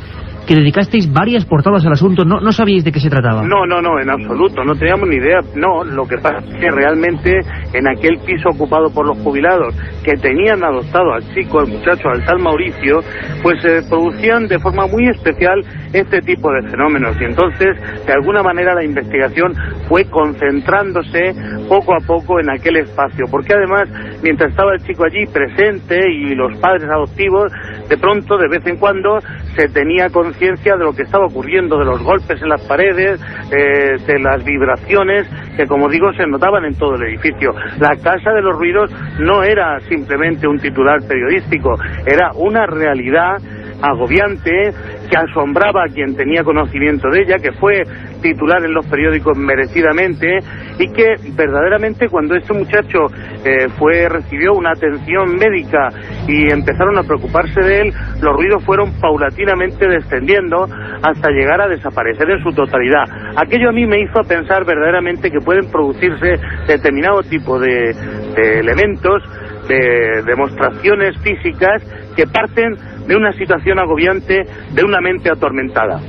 que dedicasteis varias portadas al asunto no sabíais de qué se trataba? No, en absoluto, no teníamos ni idea. No, lo que pasa es que realmente en aquel piso ocupado por los jubilados, que tenían adoptado al chico, al muchacho, al tal Mauricio, pues se producían de forma muy especial este tipo de fenómenos, y entonces de alguna manera la investigación fue concentrándose poco a poco en aquel espacio, porque además mientras estaba el chico allí presente y los padres adoptivos, de pronto, de vez en cuando, se tenía conciencia de lo que estaba ocurriendo, de los golpes en las paredes, de las vibraciones que, como digo, se notaban en todo el edificio. La Casa de los Ruidos no era simplemente un titular periodístico, era una realidad agobiante que asombraba a quien tenía conocimiento de ella, que fue titular en los periódicos merecidamente, y que verdaderamente cuando este muchacho recibió una atención médica y empezaron a preocuparse de él, los ruidos fueron paulatinamente descendiendo hasta llegar a desaparecer en su totalidad. Aquello a mí me hizo pensar verdaderamente que pueden producirse determinado tipo de elementos, de demostraciones físicas que parten de una situación agobiante, de una mente atormentada.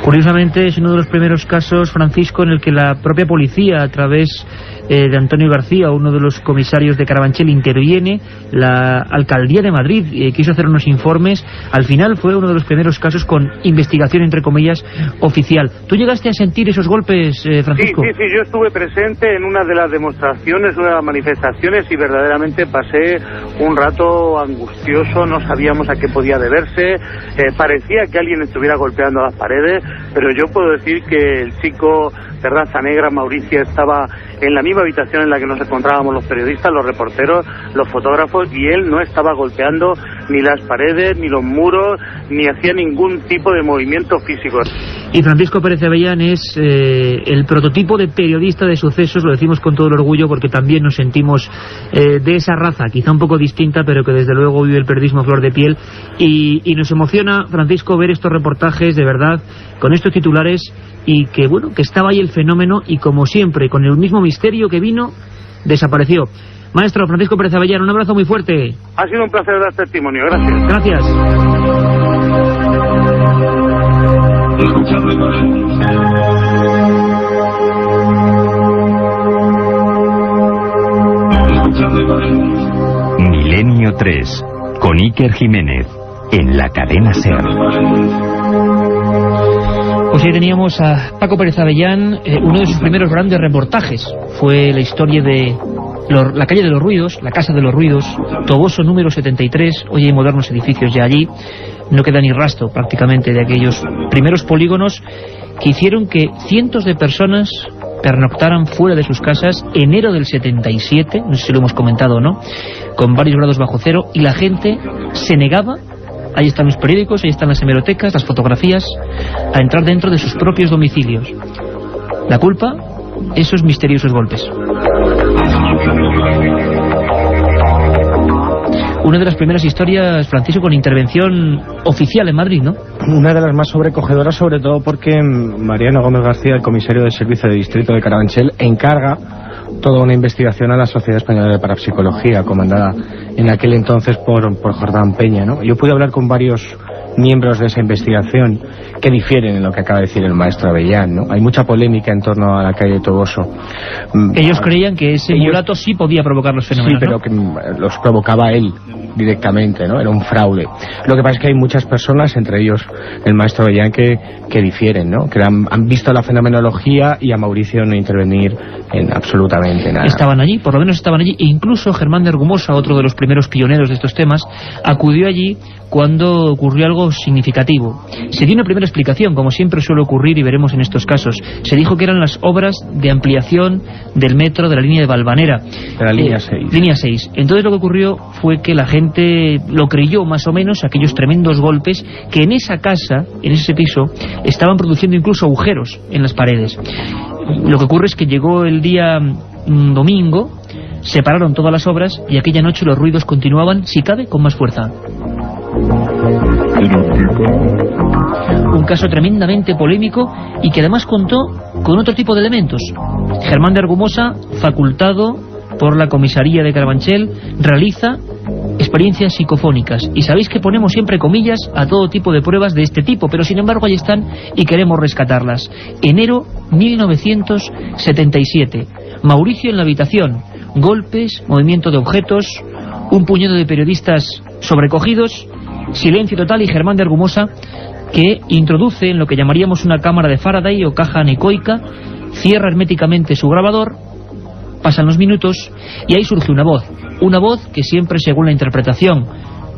Curiosamente es uno de los primeros casos, Francisco, en el que la propia policía, a través de Antonio García, uno de los comisarios de Carabanchel, interviene. La Alcaldía de Madrid quiso hacer unos informes. Al final fue uno de los primeros casos con investigación, entre comillas, oficial. ¿Tú llegaste a sentir esos golpes, Francisco? Sí, yo estuve presente en una de las demostraciones, una de las manifestaciones, y verdaderamente pasé un rato angustioso. No sabíamos a qué podía deberse. Parecía que alguien estuviera golpeando las paredes, pero yo puedo decir que el chico de raza negra, Mauricio, estaba en la misma habitación en la que nos encontrábamos los periodistas, los reporteros, los fotógrafos, y él no estaba golpeando ni las paredes, ni los muros, ni hacía ningún tipo de movimiento físico. Y Francisco Pérez Avellán es el prototipo de periodista de sucesos, lo decimos con todo el orgullo porque también nos sentimos de esa raza, quizá un poco distinta, pero que desde luego vive el periodismo a flor de piel, y nos emociona, Francisco, ver estos reportajes, de verdad, con estos titulares, y que bueno, que estaba ahí el fenómeno, y como siempre, con el mismo misterio que vino, desapareció. Maestro Francisco Pérez Avellán, un abrazo muy fuerte. Ha sido un placer dar testimonio, gracias. Gracias. Milenio 3, con Iker Jiménez, en la cadena SER. Pues ahí teníamos a Paco Pérez Avellán, uno de sus primeros grandes reportajes. Fue la historia de la calle de los Ruidos, la Casa de los Ruidos, Toboso número 73. Hoy hay modernos edificios ya allí. No queda ni rastro prácticamente de aquellos primeros polígonos que hicieron que cientos de personas pernoctaran fuera de sus casas. Enero del 77, no sé si lo hemos comentado o no, con varios grados bajo cero, y la gente se negaba. Ahí están los periódicos, ahí están las hemerotecas, las fotografías, a entrar dentro de sus propios domicilios. La culpa, esos misteriosos golpes. Una de las primeras historias, Francisco, con intervención oficial en Madrid, ¿no? Una de las más sobrecogedoras, sobre todo porque Mariano Gómez García, el comisario del Servicio de Distrito de Carabanchel, encarga toda una investigación a la Sociedad Española de Parapsicología, comandada en aquel entonces por Jordán Peña, ¿no? Yo pude hablar con varios miembros de esa investigación que difieren en lo que acaba de decir el maestro Avellán, ¿no? Hay mucha polémica en torno a la calle de Toboso. Ellos creían que ese mulato sí podía provocar los fenómenos, sí, pero ¿no? Que los provocaba él directamente, ¿no? Era un fraude. Lo que pasa es que hay muchas personas, entre ellos el maestro Avellán, que difieren, ¿no? Que han visto la fenomenología y a Mauricio no intervenir en absolutamente nada. Estaban allí, por lo menos estaban allí, e incluso Germán de Argumosa, otro de los primeros pioneros de estos temas, acudió allí cuando ocurrió algo algo significativo. Se dio una primera explicación, como siempre suele ocurrir y veremos en estos casos. Se dijo que eran las obras de ampliación del metro de la línea de Valvanera. De la línea 6. Línea 6. Entonces lo que ocurrió fue que la gente lo creyó más o menos, aquellos tremendos golpes que en esa casa, en ese piso, estaban produciendo incluso agujeros en las paredes. Lo que ocurre es que llegó el día domingo, se pararon todas las obras y aquella noche los ruidos continuaban, si cabe, con más fuerza. Un caso tremendamente polémico y que además contó con otro tipo de elementos. Germán de Argumosa, facultado por la comisaría de Carabanchel, realiza experiencias psicofónicas. Y sabéis que ponemos siempre comillas a todo tipo de pruebas de este tipo, pero sin embargo ahí están y queremos rescatarlas. Enero 1977. Mauricio en la habitación. Golpes, movimiento de objetos, un puñado de periodistas sobrecogidos, silencio total y Germán de Argumosa, que introduce en lo que llamaríamos una cámara de Faraday o caja anecoica, cierra herméticamente su grabador, pasan los minutos y ahí surge una voz que siempre, según la interpretación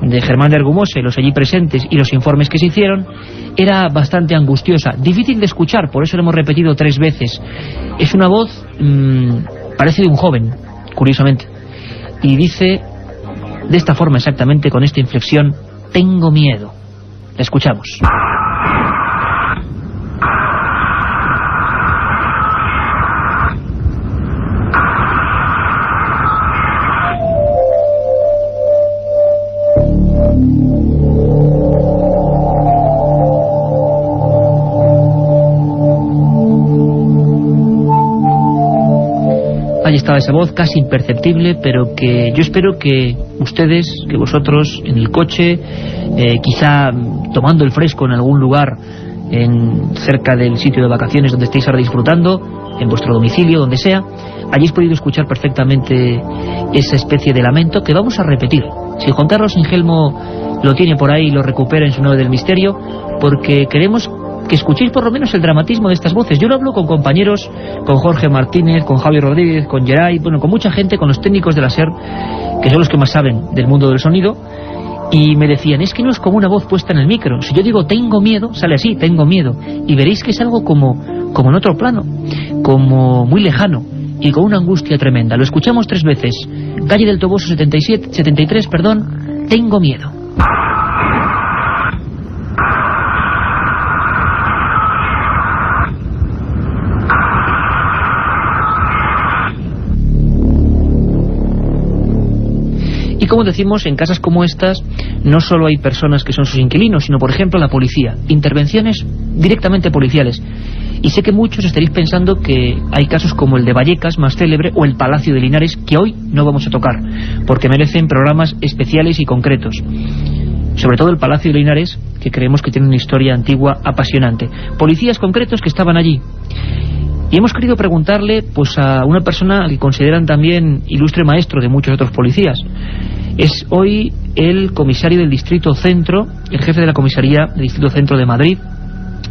de Germán de Argumosa y los allí presentes y los informes que se hicieron, era bastante angustiosa, difícil de escuchar, por eso lo hemos repetido 3 veces. Es una voz, parece de un joven, curiosamente, y dice de esta forma exactamente, con esta inflexión: tengo miedo. La escuchamos. Ahí estaba esa voz, casi imperceptible, pero que yo espero que ustedes, que vosotros, en el coche, quizá tomando el fresco en algún lugar cerca del sitio de vacaciones donde estéis ahora disfrutando, en vuestro domicilio, donde sea, hayáis podido escuchar perfectamente esa especie de lamento que vamos a repetir. Si Juan Carlos Ingelmo lo tiene por ahí y lo recupera en su nave del misterio, porque queremos que escuchéis por lo menos el dramatismo de estas voces. Yo lo hablo con compañeros, con Jorge Martínez, con Javi Rodríguez, con Geray, bueno, con mucha gente, con los técnicos de la SER, que son los que más saben del mundo del sonido, y me decían, es que no es como una voz puesta en el micro. Si yo digo tengo miedo, sale así, tengo miedo, y veréis que es algo como en otro plano, como muy lejano, y con una angustia tremenda. Lo escuchamos 3 veces. Calle del Toboso 73, tengo miedo. Y como decimos, en casas como estas no solo hay personas que son sus inquilinos, sino por ejemplo la policía, intervenciones directamente policiales. Y sé que muchos estaréis pensando que hay casos como el de Vallecas, más célebre, o el Palacio de Linares, que hoy no vamos a tocar, porque merecen programas especiales y concretos. Sobre todo el Palacio de Linares, que creemos que tiene una historia antigua apasionante. Policías concretos que estaban allí. Y hemos querido preguntarle pues a una persona que consideran también ilustre maestro de muchos otros policías. Es hoy el comisario del Distrito Centro, el jefe de la comisaría del Distrito Centro de Madrid,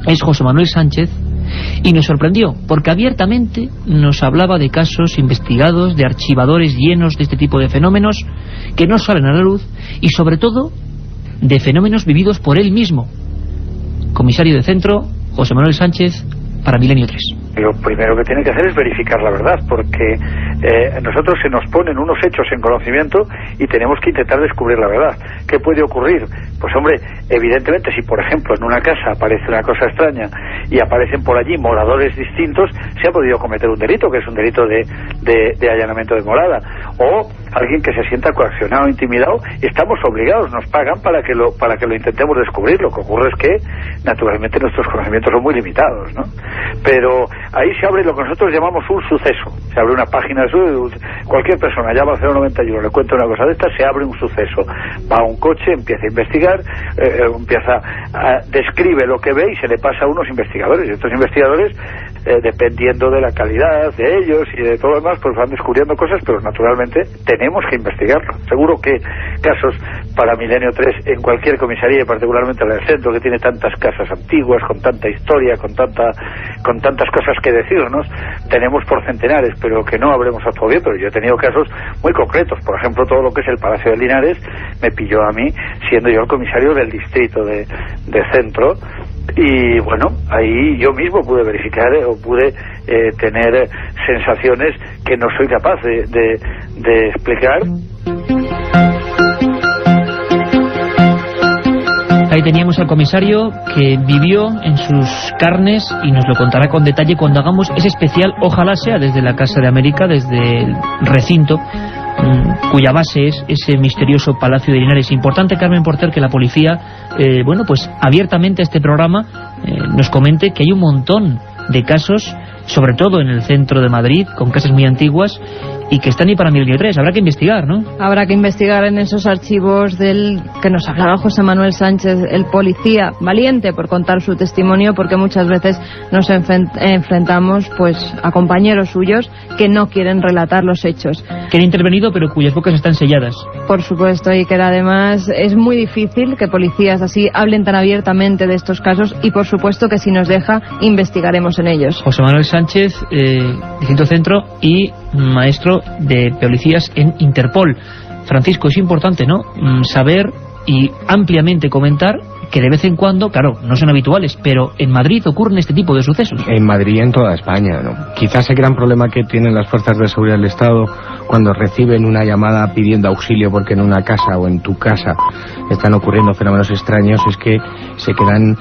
es José Manuel Sánchez, y nos sorprendió, porque abiertamente nos hablaba de casos investigados, de archivadores llenos de este tipo de fenómenos que no salen a la luz, y sobre todo de fenómenos vividos por él mismo. Comisario de Centro, José Manuel Sánchez, para Milenio 3. Lo primero que tienen que hacer es verificar la verdad, porque nosotros se nos ponen unos hechos en conocimiento y tenemos que intentar descubrir la verdad. ¿Qué puede ocurrir? Pues hombre, evidentemente si por ejemplo en una casa aparece una cosa extraña y aparecen por allí moradores distintos, se ha podido cometer un delito, que es un delito de allanamiento de morada, o alguien que se sienta coaccionado, intimidado, y estamos obligados, nos pagan para que lo intentemos descubrir. Lo que ocurre es que naturalmente nuestros conocimientos son muy limitados, ¿no? Pero ahí se abre lo que nosotros llamamos un suceso. Se abre una página, cualquier persona llama al 091, le cuenta una cosa de esta, se abre un suceso. Va a un coche, empieza a investigar, describe lo que ve y se le pasa a unos investigadores. Y estos investigadores, dependiendo de la calidad de ellos y de todo lo demás, pues van descubriendo cosas, pero naturalmente tenemos tenemos que investigarlo. Seguro que casos para Milenio 3 en cualquier comisaría, y particularmente en el centro, que tiene tantas casas antiguas, con tanta historia, con tantas cosas que decirnos, tenemos por centenares, pero que no habremos actuado bien. Pero yo he tenido casos muy concretos. Por ejemplo, todo lo que es el Palacio de Linares me pilló a mí, siendo yo el comisario del distrito de centro, y bueno, ahí yo mismo pude verificar o pude tener sensaciones que no soy capaz de explicar. Ahí teníamos al comisario que vivió en sus carnes y nos lo contará con detalle cuando hagamos ese especial, ojalá sea desde la Casa de América, desde el recinto cuya base es ese misterioso Palacio de Linares. Importante, Carmen Porter, que la policía, pues abiertamente a este programa nos comente que hay un montón de casos, sobre todo en el centro de Madrid, con casas muy antiguas y que están ahí para Milenio 3. Habrá que investigar, ¿no? Habrá que investigar en esos archivos del que nos hablaba José Manuel Sánchez, el policía valiente por contar su testimonio, porque muchas veces nos enfrentamos pues a compañeros suyos que no quieren relatar los hechos. Que han intervenido pero cuyas bocas están selladas. Por supuesto, y que además es muy difícil que policías así hablen tan abiertamente de estos casos, y por supuesto que si nos deja, investigaremos en ellos. José Manuel Sánchez, Distrito Centro y maestro de policías en Interpol. Francisco, es importante, ¿no?, saber y ampliamente comentar que de vez en cuando, claro, no son habituales, pero en Madrid ocurren este tipo de sucesos. En Madrid y en toda España, ¿no? Quizás el gran problema que tienen las fuerzas de seguridad del Estado cuando reciben una llamada pidiendo auxilio porque en una casa o en tu casa están ocurriendo fenómenos extraños es que se quedan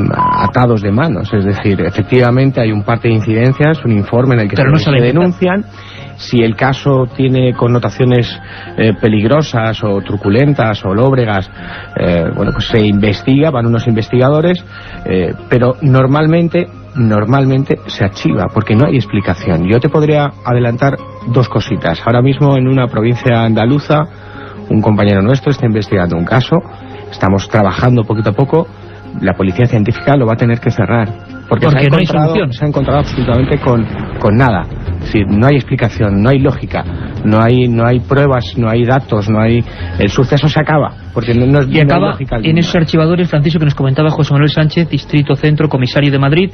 atados de manos. Es decir, efectivamente hay un parte de incidencias, un informe en el que se denuncian. Si el caso tiene connotaciones peligrosas o truculentas o lóbregas, pues se investiga, van unos investigadores, pero normalmente se archiva porque no hay explicación. Yo te podría adelantar dos cositas. Ahora mismo en una provincia andaluza un compañero nuestro está investigando un caso, estamos trabajando poquito a poco, la policía científica lo va a tener que cerrar porque no hay solución. Se ha encontrado absolutamente con nada. Es decir, no hay explicación, no hay lógica, no hay pruebas, no hay datos, no hay... El suceso se acaba, porque no es... Y acaba en esos archivadores, Francisco, que nos comentaba José Manuel Sánchez, Distrito Centro, comisario de Madrid.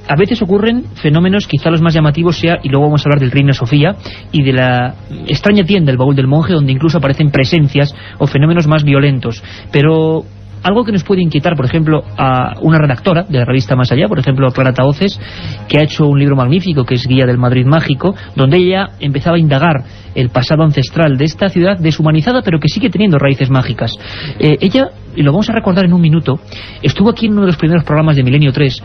A veces ocurren fenómenos, quizá los más llamativos sea, y luego vamos a hablar del Reina Sofía, y de la extraña tienda, el Baúl del Monje, donde incluso aparecen presencias o fenómenos más violentos. Pero... algo que nos puede inquietar, por ejemplo, a una redactora de la revista Más Allá, por ejemplo, Clara Tahoces, que ha hecho un libro magnífico que es Guía del Madrid Mágico, donde ella empezaba a indagar el pasado ancestral de esta ciudad deshumanizada, pero que sigue teniendo raíces mágicas. Ella, y lo vamos a recordar en un minuto, estuvo aquí en uno de los primeros programas de Milenio 3,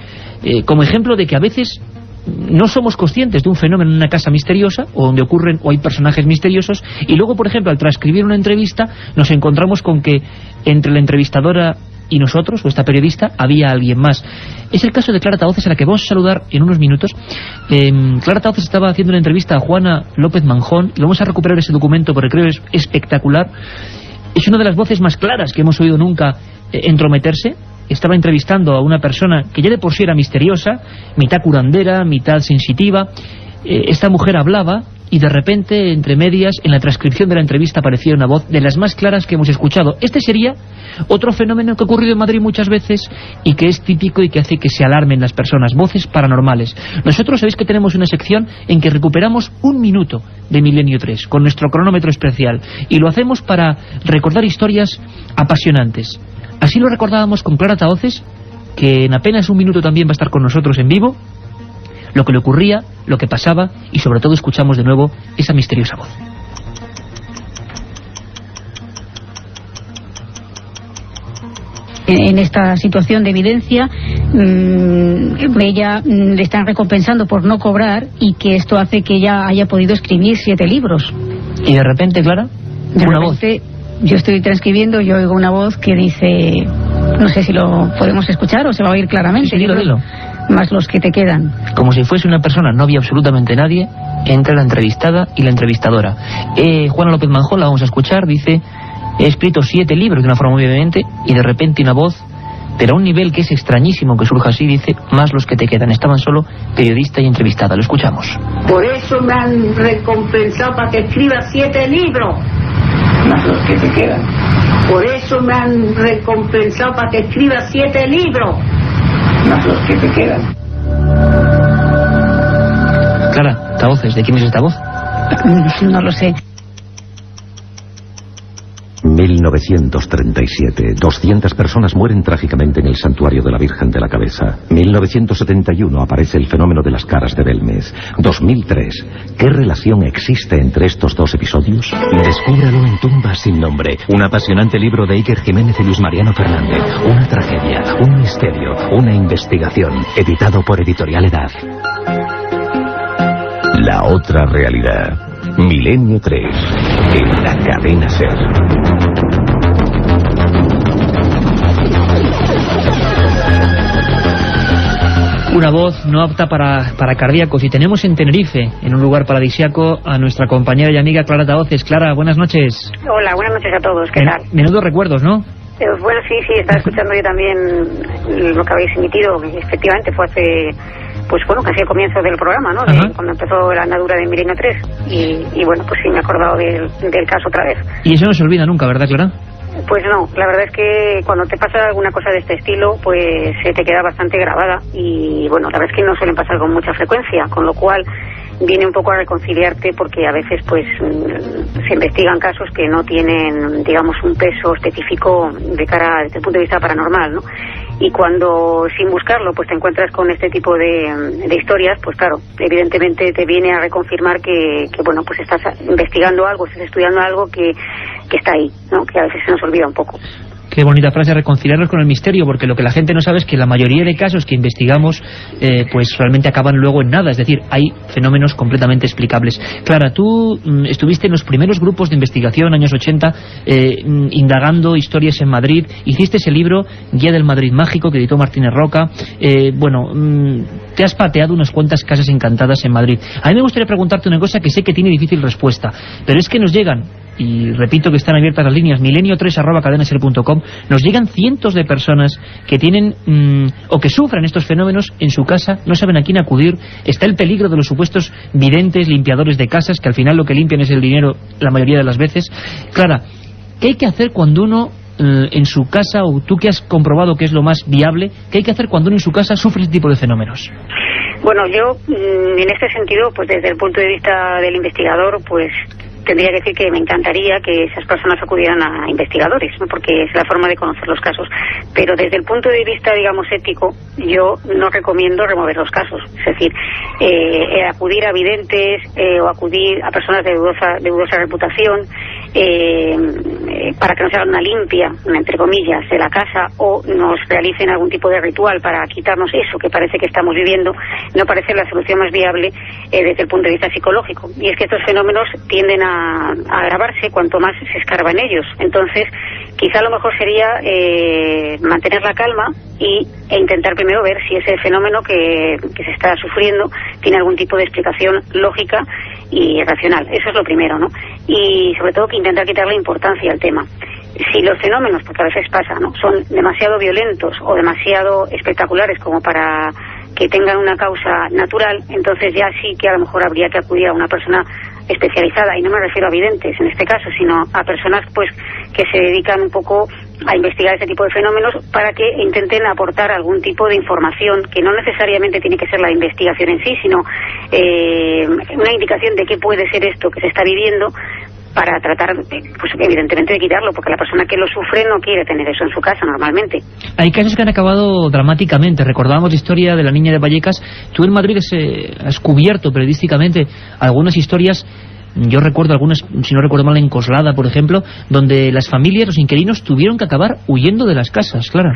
como ejemplo de que a veces no somos conscientes de un fenómeno en una casa misteriosa o donde ocurren o hay personajes misteriosos, y luego, por ejemplo, al transcribir una entrevista nos encontramos con que entre la entrevistadora y nosotros, o esta periodista, había alguien más. Es el caso de Clara Tahoces, a la que vamos a saludar en unos minutos. Clara Tahoces estaba haciendo una entrevista a Juana López Manjón, y vamos a recuperar ese documento porque creo que es espectacular. Es una de las voces más claras que hemos oído nunca entrometerse. Estaba entrevistando a una persona que ya de por sí era misteriosa, mitad curandera, mitad sensitiva. Esta mujer hablaba y de repente, entre medias, en la transcripción de la entrevista aparecía una voz de las más claras que hemos escuchado. Este sería otro fenómeno que ha ocurrido en Madrid muchas veces y que es típico y que hace que se alarmen las personas, voces paranormales. Nosotros sabéis que tenemos una sección en que recuperamos un minuto de Milenio 3 con nuestro cronómetro especial, y lo hacemos para recordar historias apasionantes. Así lo recordábamos con Clara Tahoces, que en apenas un minuto también va a estar con nosotros en vivo, lo que le ocurría, lo que pasaba, y sobre todo escuchamos de nuevo esa misteriosa voz. En esta situación de evidencia, ella le están recompensando por no cobrar, y que esto hace que ella haya podido escribir 7 libros. Y de repente, Clara, una voz. Yo estoy transcribiendo, yo oigo una voz que dice, no sé si lo podemos escuchar o se va a oír claramente. Sí, dilo. Más los que te quedan. Como si fuese una persona, no había absolutamente nadie entre la entrevistada y la entrevistadora. Juana López Manjón, la vamos a escuchar, dice: he escrito 7 libros de una forma muy evidente, y de repente una voz pero a un nivel que es extrañísimo que surja así, dice, más los que te quedan. Estaban solo periodista y entrevistada. Lo escuchamos. Por eso me han recompensado para que escriba 7 libros. Más los que te quedan. Por eso me han recompensado para que escriba 7 libros. Más los que te quedan. Clara, esta voz, ¿de quién es esta voz? No lo sé. 1937. 200 personas mueren trágicamente en el santuario de la Virgen de la Cabeza. 1971 aparece el fenómeno de las caras de Belmez. 2003. ¿Qué relación existe entre estos dos episodios? Descúbralo en Tumbas sin nombre. Un apasionante libro de Iker Jiménez y Luis Mariano Fernández. Una tragedia, un misterio, una investigación. Editado por Editorial Edad. La otra realidad. Milenio 3. En la cadena SER. Una voz no apta para cardíacos. Y tenemos en Tenerife, en un lugar paradisíaco, a nuestra compañera y amiga Clara Tahoces. Clara, buenas noches. Hola, buenas noches a todos. ¿Qué tal? Menudos recuerdos, ¿no? Bueno, sí, estaba escuchando yo también lo que habéis emitido. Efectivamente, fue hace, pues bueno, casi el comienzo del programa, ¿no? Cuando empezó la andadura de Milenio 3. Y bueno, pues sí, me he acordado del caso otra vez. Y eso no se olvida nunca, ¿verdad, Clara? Pues no, la verdad es que cuando te pasa alguna cosa de este estilo, pues se te queda bastante grabada. Y bueno, la verdad es que no suelen pasar con mucha frecuencia, con lo cual viene un poco a reconciliarte, porque a veces pues se investigan casos que no tienen, digamos, un peso específico de cara desde el punto de vista paranormal, ¿no? Y cuando, sin buscarlo, pues te encuentras con este tipo de historias, pues claro, evidentemente te viene a reconfirmar que bueno, pues estás investigando algo, estás estudiando algo que está ahí, ¿no? Que a veces se nos olvida un poco. Qué bonita frase, reconciliarnos con el misterio, porque lo que la gente no sabe es que la mayoría de casos que investigamos pues realmente acaban luego en nada, es decir, hay fenómenos completamente explicables. Clara, tú estuviste en los primeros grupos de investigación, años 80, indagando historias en Madrid, hiciste ese libro, Guía del Madrid Mágico, que editó Martínez Roca, te has pateado unas cuantas casas encantadas en Madrid. A mí me gustaría preguntarte una cosa que sé que tiene difícil respuesta, pero es que nos llegan, y repito que están abiertas las líneas, milenio3@cadenaser.com, nos llegan cientos de personas que tienen o que sufren estos fenómenos en su casa, no saben a quién acudir, está el peligro de los supuestos videntes, limpiadores de casas, que al final lo que limpian es el dinero la mayoría de las veces. Clara, ¿qué hay que hacer cuando uno en su casa, o tú que has comprobado que es lo más viable, qué hay que hacer cuando uno en su casa sufre este tipo de fenómenos? Bueno, yo en este sentido, pues desde el punto de vista del investigador, pues tendría que decir que me encantaría que esas personas acudieran a investigadores, ¿no? Porque es la forma de conocer los casos. Pero desde el punto de vista, digamos, ético, yo no recomiendo remover los casos. Es decir, acudir a videntes o acudir a personas de dudosa reputación para que nos hagan una limpia, entre comillas, de la casa, o nos realicen algún tipo de ritual para quitarnos eso que parece que estamos viviendo, no parece la solución más viable desde el punto de vista psicológico. Y es que estos fenómenos tienden a agravarse cuanto más se escarba en ellos. Entonces, quizá lo mejor sería mantener la calma e intentar primero ver si ese fenómeno que se está sufriendo tiene algún tipo de explicación lógica y racional. Eso es lo primero, ¿no? Y sobre todo que intentar quitarle importancia al tema. Si los fenómenos, porque a veces pasa, ¿no?, son demasiado violentos o demasiado espectaculares como para que tengan una causa natural, entonces ya sí que a lo mejor habría que acudir a una persona especializada, y no me refiero a videntes en este caso, sino a personas pues que se dedican un poco a investigar este tipo de fenómenos para que intenten aportar algún tipo de información que no necesariamente tiene que ser la investigación en sí, sino una indicación de qué puede ser esto que se está viviendo, para tratar, pues evidentemente, de quitarlo, porque la persona que lo sufre no quiere tener eso en su casa normalmente. Hay casos que han acabado dramáticamente. Recordábamos la historia de la niña de Vallecas. Tú en Madrid has cubierto periodísticamente algunas historias. Yo recuerdo algunas, si no recuerdo mal, en Coslada, por ejemplo, donde las familias, los inquilinos, tuvieron que acabar huyendo de las casas, Clara.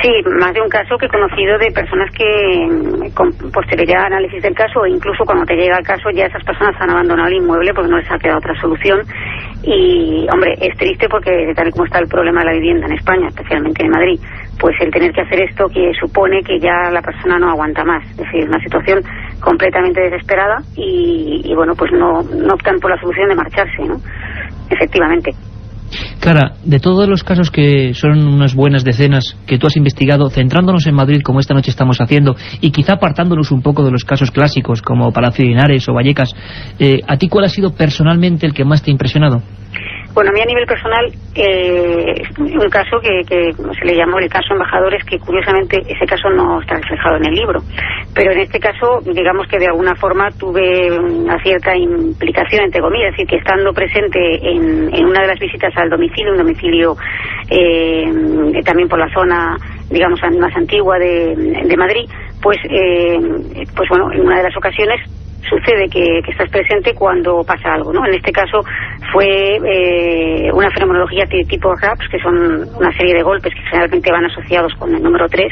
Sí, más de un caso que he conocido de personas que con posterioridad análisis del caso, o incluso cuando te llega el caso, ya esas personas han abandonado el inmueble porque no les ha quedado otra solución. Y, hombre, es triste porque tal y como está el problema de la vivienda en España, especialmente en Madrid, pues el tener que hacer esto que supone que ya la persona no aguanta más. Es decir, una situación completamente desesperada y bueno, pues no optan por la solución de marcharse, ¿no? Efectivamente. Clara, de todos los casos que son unas buenas decenas que tú has investigado, centrándonos en Madrid como esta noche estamos haciendo y quizá apartándonos un poco de los casos clásicos como Palacio de Linares o Vallecas, ¿a ti cuál ha sido personalmente el que más te ha impresionado? Bueno, a mí a nivel personal, un caso que se le llamó el caso Embajadores, que curiosamente ese caso no está reflejado en el libro, pero en este caso, digamos que de alguna forma tuve una cierta implicación, entre comillas, es decir, que estando presente en una de las visitas al domicilio, un domicilio también por la zona, digamos, más antigua de Madrid, pues bueno, en una de las ocasiones sucede que estás presente cuando pasa algo, ¿no? En este caso fue una fenomenología tipo RAPS, que son una serie de golpes que generalmente van asociados con el número 3,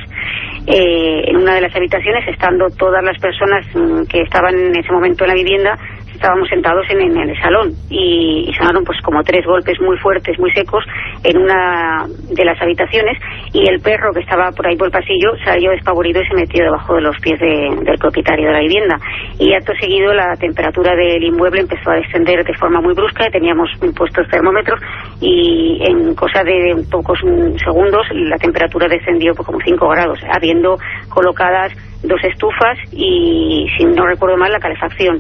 en una de las habitaciones, estando todas las personas que estaban en ese momento en la vivienda, estábamos sentados en el salón y sonaron pues como 3 golpes muy fuertes, muy secos en una de las habitaciones, y el perro que estaba por ahí por el pasillo salió despavorido y se metió debajo de los pies del propietario de la vivienda, y acto seguido la temperatura del inmueble empezó a descender de forma muy brusca, teníamos puestos termómetros y en cosa de pocos segundos la temperatura descendió por como 5 grados, habiendo colocadas 2 estufas y, si no recuerdo mal, la calefacción.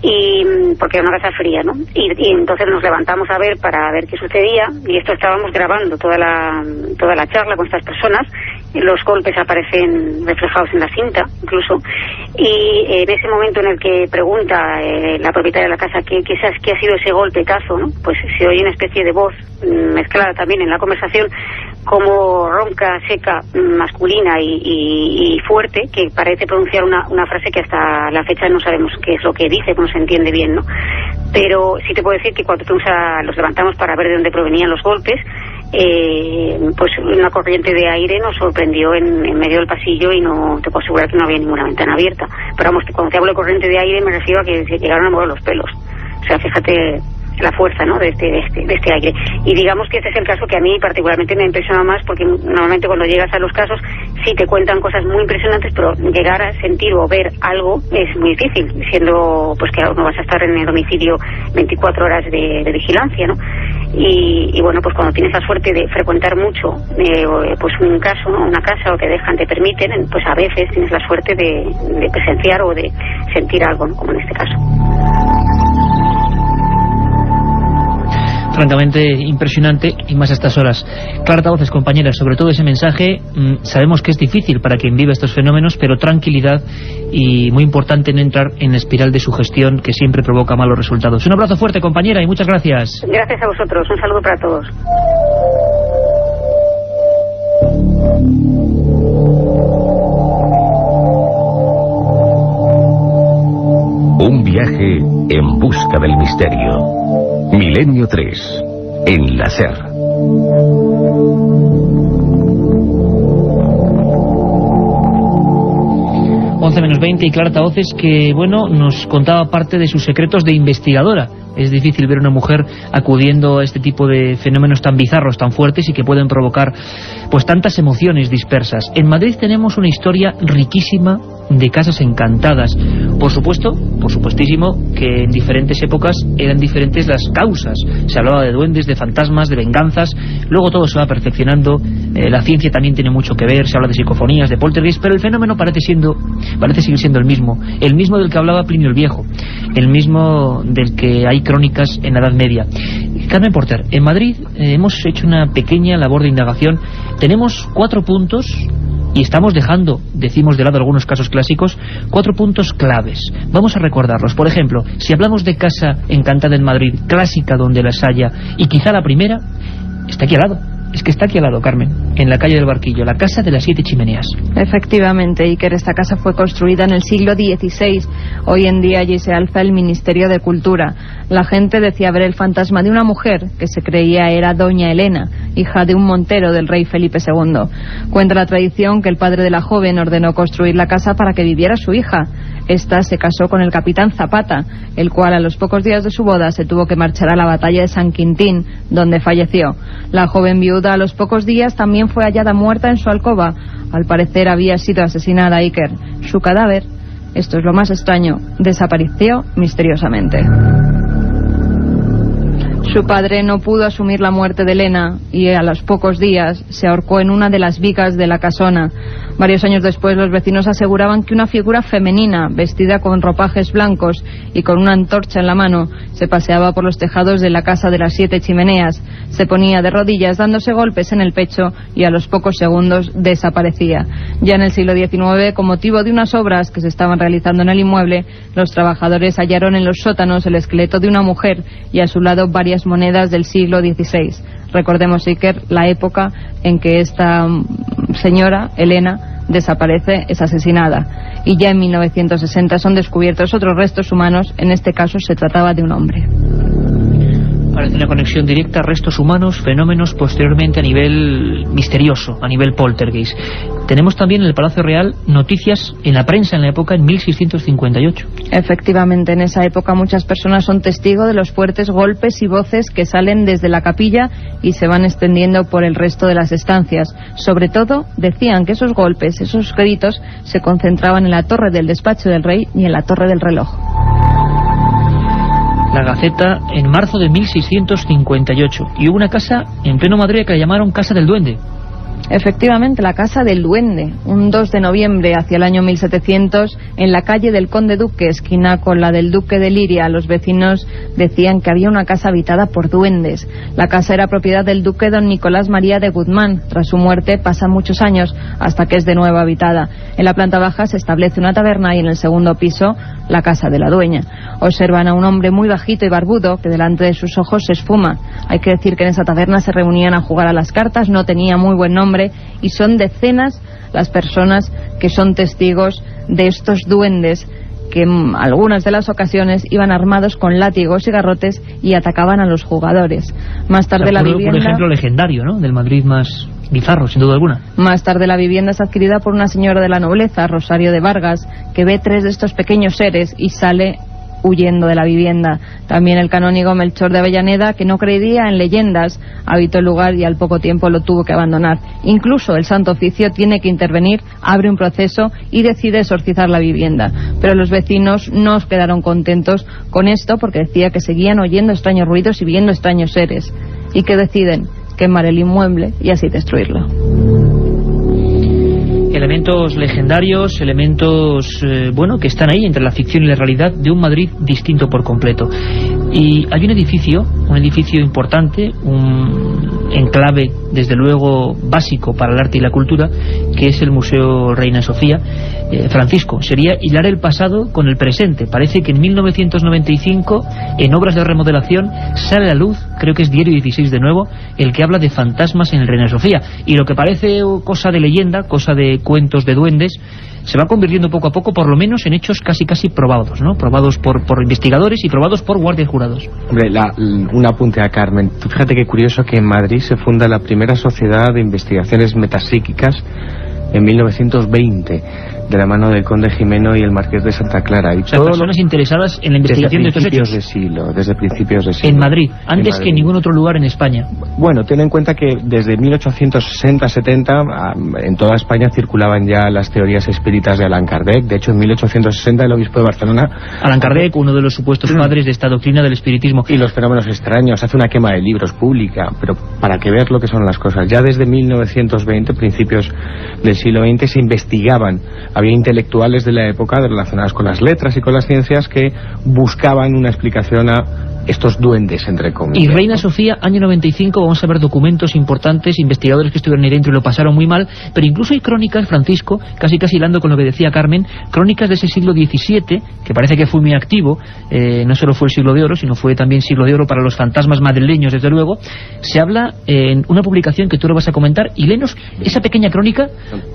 Y porque era una casa fría, ¿no? Y entonces nos levantamos a ver para ver qué sucedía, y esto estábamos grabando toda la charla con estas personas. Los golpes aparecen reflejados en la cinta incluso, y en ese momento en el que pregunta la propietaria de la casa qué ha sido ese golpetazo, ¿no? Pues se oye una especie de voz mezclada también en la conversación, como ronca, seca, masculina y fuerte, que parece pronunciar una frase que hasta la fecha no sabemos qué es lo que dice, no se entiende bien, ¿no? Pero sí te puedo decir que cuando los levantamos para ver de dónde provenían los golpes, pues una corriente de aire nos sorprendió en medio del pasillo, y no te puedo asegurar que no había ninguna ventana abierta. Pero vamos, cuando te hablo de corriente de aire me refiero a que se llegaron a mover los pelos. O sea, fíjate la fuerza, ¿no?, de este aire. Y digamos que este es el caso que a mí particularmente me ha impresionado más, porque normalmente cuando llegas a los casos sí te cuentan cosas muy impresionantes, pero llegar a sentir o ver algo es muy difícil, siendo pues que no vas a estar en el domicilio 24 horas de vigilancia, ¿no? Y bueno, pues cuando tienes la suerte de frecuentar mucho pues un caso, ¿no?, una casa, o te permiten, pues a veces tienes la suerte de presenciar o de sentir algo, ¿no?, como en este caso. Francamente impresionante, y más a estas horas. Clara Tavoces, compañera, sobre todo ese mensaje, sabemos que es difícil para quien vive estos fenómenos, pero tranquilidad, y muy importante no entrar en la espiral de sugestión que siempre provoca malos resultados. Un abrazo fuerte, compañera, y muchas gracias. Gracias a vosotros, un saludo para todos. Un viaje en busca del misterio. Milenio 3, en la SER. menos 20, y Clara Tavoces, que bueno, nos contaba parte de sus secretos de investigadora. Es difícil ver una mujer acudiendo a este tipo de fenómenos tan bizarros, tan fuertes, y que pueden provocar pues tantas emociones dispersas. En Madrid tenemos una historia riquísima de casas encantadas. Por supuestísimo que en diferentes épocas eran diferentes las causas. Se hablaba de duendes, de fantasmas, de venganzas. Luego todo se va perfeccionando. La ciencia también tiene mucho que ver. Se habla de psicofonías, de poltergeist, pero el fenómeno parece seguir siendo el mismo del que hablaba Plinio el Viejo, el mismo del que hay crónicas en la Edad Media. Carmen Porter, en Madrid hemos hecho una pequeña labor de indagación. Tenemos 4 puntos, y estamos dejando, decimos, de lado algunos casos clásicos, 4 puntos claves. Vamos a recordarlos. Por ejemplo, si hablamos de casa encantada en Madrid, clásica donde las haya, y quizá la primera, está aquí al lado. Es que está aquí al lado, Carmen, en la calle del Barquillo, la Casa de las 7 Chimeneas. Efectivamente, Iker, esta casa fue construida en el siglo XVI. Hoy en día allí se alza el Ministerio de Cultura. La gente decía ver el fantasma de una mujer que se creía era doña Elena, hija de un montero del rey Felipe II. Cuenta la tradición que el padre de la joven ordenó construir la casa para que viviera su hija. Esta se casó con el capitán Zapata, el cual a los pocos días de su boda se tuvo que marchar a la batalla de San Quintín, donde falleció. La joven viuda a los pocos días también fue hallada muerta en su alcoba. Al parecer había sido asesinada, Iker. Su cadáver, esto es lo más extraño, desapareció misteriosamente. Su padre no pudo asumir la muerte de Elena y a los pocos días se ahorcó en una de las vigas de la casona. Varios años después los vecinos aseguraban que una figura femenina, vestida con ropajes blancos y con una antorcha en la mano, se paseaba por los tejados de la casa de las 7 chimeneas. Se ponía de rodillas dándose golpes en el pecho y a los pocos segundos desaparecía. Ya en el siglo XIX, con motivo de unas obras que se estaban realizando en el inmueble, los trabajadores hallaron en los sótanos el esqueleto de una mujer y a su lado varias monedas del siglo XVI. Recordemos, Iker, la época en que esta señora, Elena, desaparece, es asesinada. Y ya en 1960 son descubiertos otros restos humanos, en este caso se trataba de un hombre. Parece una conexión directa, restos humanos, fenómenos posteriormente a nivel misterioso, a nivel poltergeist. Tenemos también en el Palacio Real noticias en la prensa en la época, en 1658. Efectivamente, en esa época muchas personas son testigos de los fuertes golpes y voces que salen desde la capilla y se van extendiendo por el resto de las estancias. Sobre todo, decían que esos golpes, esos gritos, se concentraban en la torre del despacho del rey y en la torre del reloj. La Gaceta en marzo de 1658, y hubo una casa en pleno Madrid que la llamaron Casa del Duende. Efectivamente, la Casa del Duende, un 2 de noviembre hacia el año 1700, en la calle del Conde Duque, esquina con la del Duque de Liria, los vecinos decían que había una casa habitada por duendes. La casa era propiedad del duque don Nicolás María de Guzmán. Tras su muerte pasan muchos años hasta que es de nuevo habitada. En la planta baja se establece una taberna y en el segundo piso la casa de la dueña. Observan a un hombre muy bajito y barbudo que delante de sus ojos se esfuma. Hay que decir que en esa taberna se reunían a jugar a las cartas, no tenía muy buen nombre, y son decenas las personas que son testigos de estos duendes que en algunas de las ocasiones iban armados con látigos y garrotes y atacaban a los jugadores. Más tarde la vivienda... Por ejemplo, legendario, ¿no?, del Madrid más bizarro, sin duda alguna. Más tarde la vivienda es adquirida por una señora de la nobleza, Rosario de Vargas, que ve 3 de estos pequeños seres y sale huyendo de la vivienda. También el canónigo Melchor de Avellaneda, que no creía en leyendas, habitó el lugar y al poco tiempo lo tuvo que abandonar. Incluso el Santo Oficio tiene que intervenir, abre un proceso y decide exorcizar la vivienda. Pero los vecinos no quedaron contentos con esto porque decía que seguían oyendo extraños ruidos y viendo extraños seres. ¿Y que deciden? Quemar el inmueble y así destruirlo. Elementos legendarios, elementos que están ahí entre la ficción y la realidad de un Madrid distinto por completo. Y hay un edificio importante, un enclave desde luego básico para el arte y la cultura, que es el Museo Reina Sofía. Francisco, sería hilar el pasado con el presente. Parece que en 1995, en obras de remodelación, sale a la luz, creo que es Diario 16 de nuevo, el que habla de fantasmas en el Reina Sofía. Y lo que parece cosa de leyenda, cosa de cuentos de duendes, se va convirtiendo poco a poco, por lo menos, en hechos casi probados, ¿no? Probados por investigadores y probados por guardias jurados. Hombre, un apunte a Carmen. Tú fíjate qué curioso que en Madrid se funda la primera sociedad de investigaciones metapsíquicas en 1920, de la mano del conde Jimeno y el marqués de Santa Clara. Y personas interesadas en la investigación de estos hechos. Desde principios de siglo. En Madrid, antes que en ningún otro lugar en España. Bueno, ten en cuenta que desde 1860-70 en toda España circulaban ya las teorías espíritas de Allan Kardec. De hecho, en 1860 el obispo de Barcelona... Allan Kardec, uno de los supuestos padres de esta doctrina del espiritismo. Y los fenómenos extraños, hace una quema de libros pública, pero para que ver lo que son las cosas. Ya desde 1920, principios del siglo XX, se investigaban. Había intelectuales de la época relacionados con las letras y con las ciencias que buscaban una explicación a estos duendes, entre comillas. Y Reina Sofía, año 95, vamos a ver documentos importantes, investigadores que estuvieron ahí dentro y lo pasaron muy mal, pero incluso hay crónicas, Francisco, casi hilando con lo que decía Carmen, crónicas de ese siglo XVII, que parece que fue muy activo, no solo fue el siglo de oro, sino fue también siglo de oro para los fantasmas madrileños, desde luego. Se habla en una publicación que tú lo vas a comentar, y léenos esa pequeña crónica,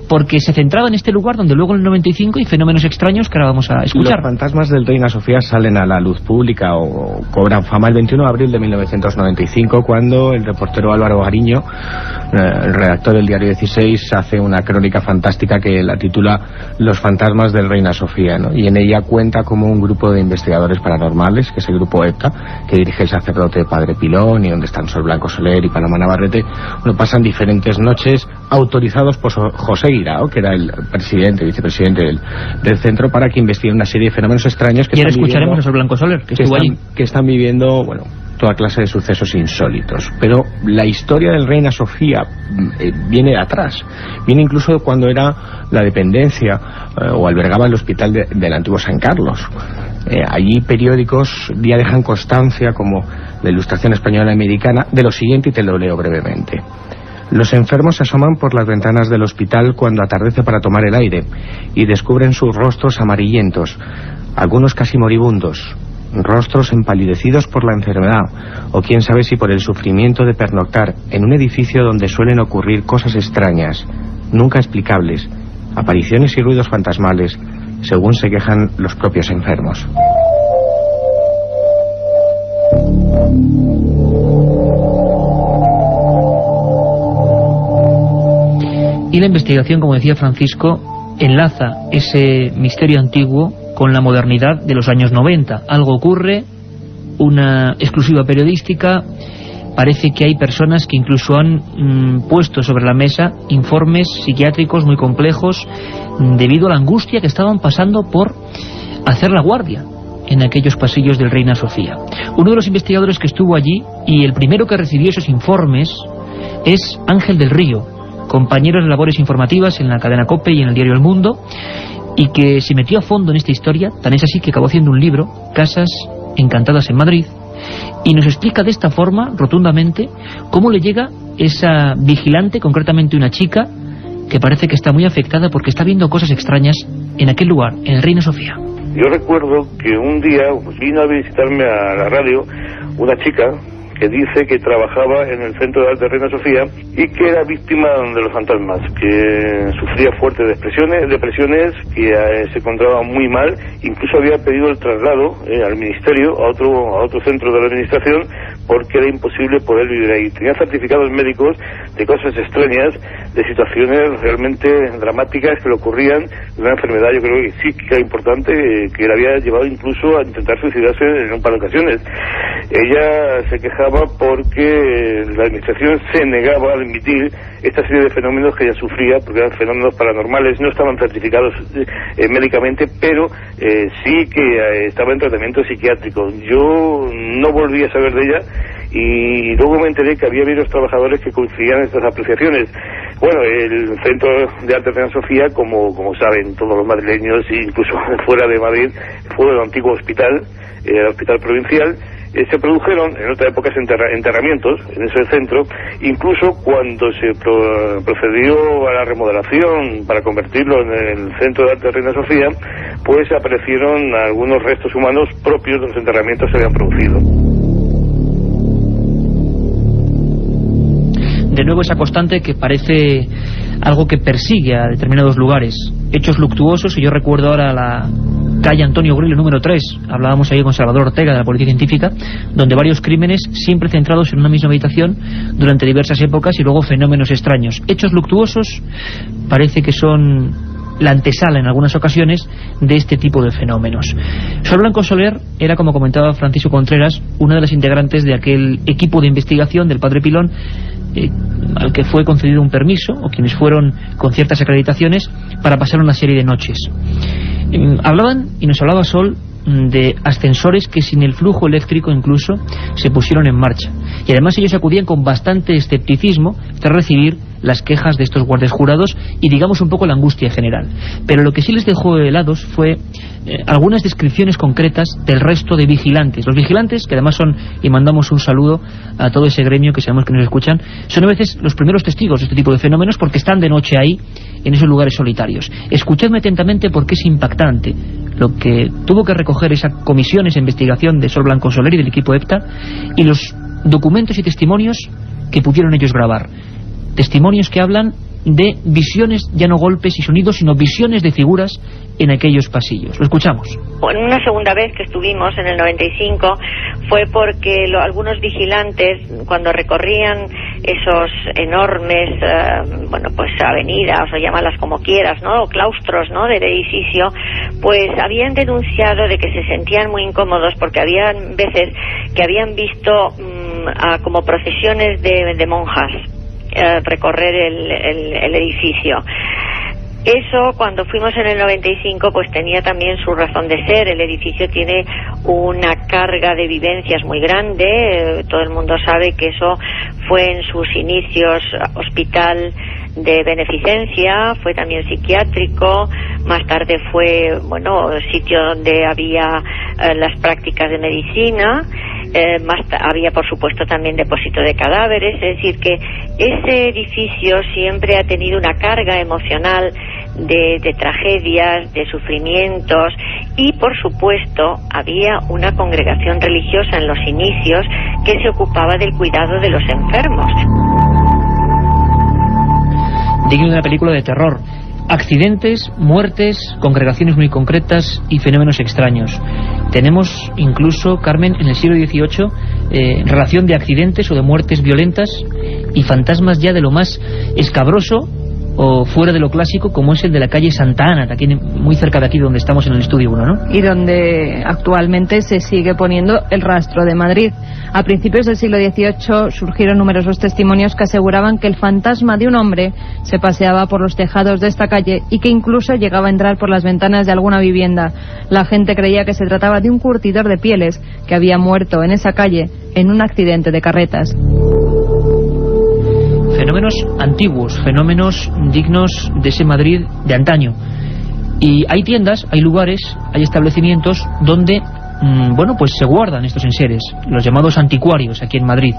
porque se centraba en este lugar donde luego en el 95 hay fenómenos extraños que ahora vamos a escuchar. Los fantasmas del Reina Sofía salen a la luz pública o cobran fama el 21 de abril de 1995, cuando el reportero Álvaro Gariño, el redactor del Diario 16, hace una crónica fantástica que la titula Los fantasmas del Reina Sofía, ¿no? Y en ella cuenta como un grupo de investigadores paranormales, que es el grupo EPTA, que dirige el sacerdote Padre Pilón, y donde están Sol Blanco Soler y Paloma Navarrete, pasan diferentes noches autorizados por José Guirao, que era el vicepresidente del centro, para que investigue una serie de fenómenos extraños que y ahora escucharemos a Sol Blanco Soler, que estuvo allí. Que están viviendo, toda clase de sucesos insólitos. Pero la historia del Reina Sofía viene de atrás. Viene incluso de cuando era la dependencia o albergaba el hospital del antiguo San Carlos. Allí periódicos ya dejan constancia, como la Ilustración Española Americana, de lo siguiente, y te lo leo brevemente. Los enfermos se asoman por las ventanas del hospital cuando atardece para tomar el aire y descubren sus rostros amarillentos, algunos casi moribundos, rostros empalidecidos por la enfermedad, o quién sabe si por el sufrimiento de pernoctar en un edificio donde suelen ocurrir cosas extrañas, nunca explicables, apariciones y ruidos fantasmales, según se quejan los propios enfermos. Y la investigación, como decía Francisco, enlaza ese misterio antiguo con la modernidad de los años 90. Algo ocurre, una exclusiva periodística, parece que hay personas que incluso han puesto sobre la mesa informes psiquiátricos muy complejos debido a la angustia que estaban pasando por hacer la guardia en aquellos pasillos del Reina Sofía. Uno de los investigadores que estuvo allí y el primero que recibió esos informes es Ángel del Río, compañero de labores informativas en la cadena COPE y en el diario El Mundo, y que se metió a fondo en esta historia, tan es así que acabó haciendo un libro, Casas Encantadas en Madrid, y nos explica de esta forma, rotundamente, cómo le llega esa vigilante, concretamente una chica, que parece que está muy afectada porque está viendo cosas extrañas en aquel lugar, en el Reina Sofía. Yo recuerdo que un día vino a visitarme a la radio una chica que dice que trabajaba en el Centro de Arte de Reina Sofía y que era víctima de los fantasmas, que sufría fuertes depresiones, que se encontraba muy mal, incluso había pedido el traslado al ministerio, a otro centro de la administración, porque era imposible poder vivir ahí. Tenía certificados médicos de cosas extrañas, de situaciones realmente dramáticas que le ocurrían, de una enfermedad, yo creo que psíquica importante, que le había llevado incluso a intentar suicidarse en un par de ocasiones. Ella se quejaba porque la administración se negaba a admitir esta serie de fenómenos que ella sufría, porque eran fenómenos paranormales, no estaban certificados médicamente, pero sí que estaba en tratamiento psiquiátrico. Yo no volví a saber de ella y luego me enteré que había varios trabajadores que coincidían en estas apreciaciones. Bueno, el Centro de Arte de Reina Sofía, como saben todos los madrileños, incluso fuera de Madrid, fue el antiguo hospital, el hospital provincial. Se produjeron en otra época enterramientos en ese centro, incluso cuando se procedió a la remodelación para convertirlo en el Centro de Arte de Reina Sofía, pues aparecieron algunos restos humanos propios de los enterramientos que se habían producido. De nuevo esa constante que parece algo que persigue a determinados lugares, hechos luctuosos, y yo recuerdo ahora la calle Antonio Grillo número 3, hablábamos ahí con Salvador Ortega de la Policía Científica, donde varios crímenes siempre centrados en una misma habitación durante diversas épocas y luego fenómenos extraños. Hechos luctuosos parece que son la antesala en algunas ocasiones de este tipo de fenómenos. Sol Blanco Soler era, como comentaba Francisco Contreras, una de las integrantes de aquel equipo de investigación del Padre Pilón, al que fue concedido un permiso, o quienes fueron con ciertas acreditaciones, para pasar una serie de noches. Hablaban, y nos hablaba Sol, de ascensores que sin el flujo eléctrico incluso se pusieron en marcha, y además ellos acudían con bastante escepticismo tras recibir las quejas de estos guardias jurados y digamos un poco la angustia general. Pero lo que sí les dejó helados fue algunas descripciones concretas del resto de vigilantes. Los vigilantes, que además son, y mandamos un saludo a todo ese gremio que sabemos que nos escuchan, son a veces los primeros testigos de este tipo de fenómenos porque están de noche ahí, en esos lugares solitarios. Escuchadme atentamente porque es impactante lo que tuvo que recoger esa comisión, esa investigación de Sol Blanco Soler y del equipo EPTA, y los documentos y testimonios que pudieron ellos grabar. Testimonios que hablan de visiones, ya no golpes y sonidos, sino visiones de figuras en aquellos pasillos. Lo escuchamos. En una segunda vez que estuvimos en el 95 fue porque algunos vigilantes, cuando recorrían esos enormes avenidas, o llámalas como quieras, ¿no?, o claustros, ¿no?, del edificio, pues habían denunciado de que se sentían muy incómodos porque habían veces que habían visto como procesiones de monjas recorrer el edificio. Eso, cuando fuimos en el 95, pues tenía también su razón de ser. El edificio tiene una carga de vivencias muy grande. Todo el mundo sabe que eso fue en sus inicios hospital de beneficencia, fue también psiquiátrico, más tarde fue, bueno, sitio donde había las prácticas de medicina, había por supuesto también depósito de cadáveres, es decir que ese edificio siempre ha tenido una carga emocional de tragedias, de sufrimientos, y por supuesto había una congregación religiosa en los inicios que se ocupaba del cuidado de los enfermos. Digno de una película de terror. Accidentes, muertes, congregaciones muy concretas y fenómenos extraños. Tenemos incluso, Carmen, en el siglo XVIII relación de accidentes o de muertes violentas y fantasmas ya de lo más escabroso o fuera de lo clásico, como es el de la calle Santa Ana, de aquí, muy cerca de aquí donde estamos en el estudio 1, ¿no? Y donde actualmente se sigue poniendo el rastro de Madrid. A principios del siglo XVIII surgieron numerosos testimonios que aseguraban que el fantasma de un hombre se paseaba por los tejados de esta calle y que incluso llegaba a entrar por las ventanas de alguna vivienda. La gente creía que se trataba de un curtidor de pieles que había muerto en esa calle en un accidente de carretas. Fenómenos antiguos, fenómenos dignos de ese Madrid de antaño. Y hay tiendas, hay lugares, hay establecimientos donde, bueno, pues se guardan estos enseres, los llamados anticuarios aquí en Madrid.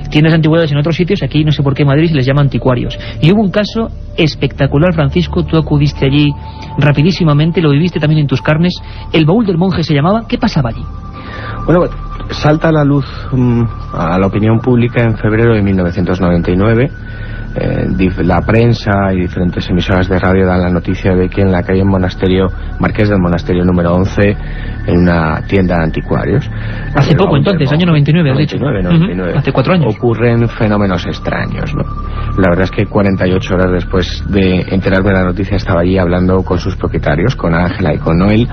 Tiendas de antigüedades en otros sitios, aquí no sé por qué en Madrid se les llama anticuarios. Y hubo un caso espectacular, Francisco, tú acudiste allí rapidísimamente, lo viviste también en tus carnes. El baúl del monje se llamaba, ¿qué pasaba allí? Bueno, salta a la luz a la opinión pública en febrero de 1999. La prensa y diferentes emisoras de radio dan la noticia de que en la calle Monasterio, Marqués del Monasterio número 11, en una tienda de anticuarios, hace poco entonces, año 99, has dicho. 99. Hace 4 años. Ocurren fenómenos extraños, ¿no? La verdad es que 48 horas después de enterarme de la noticia estaba allí hablando con sus propietarios, con Ángela y con Noel,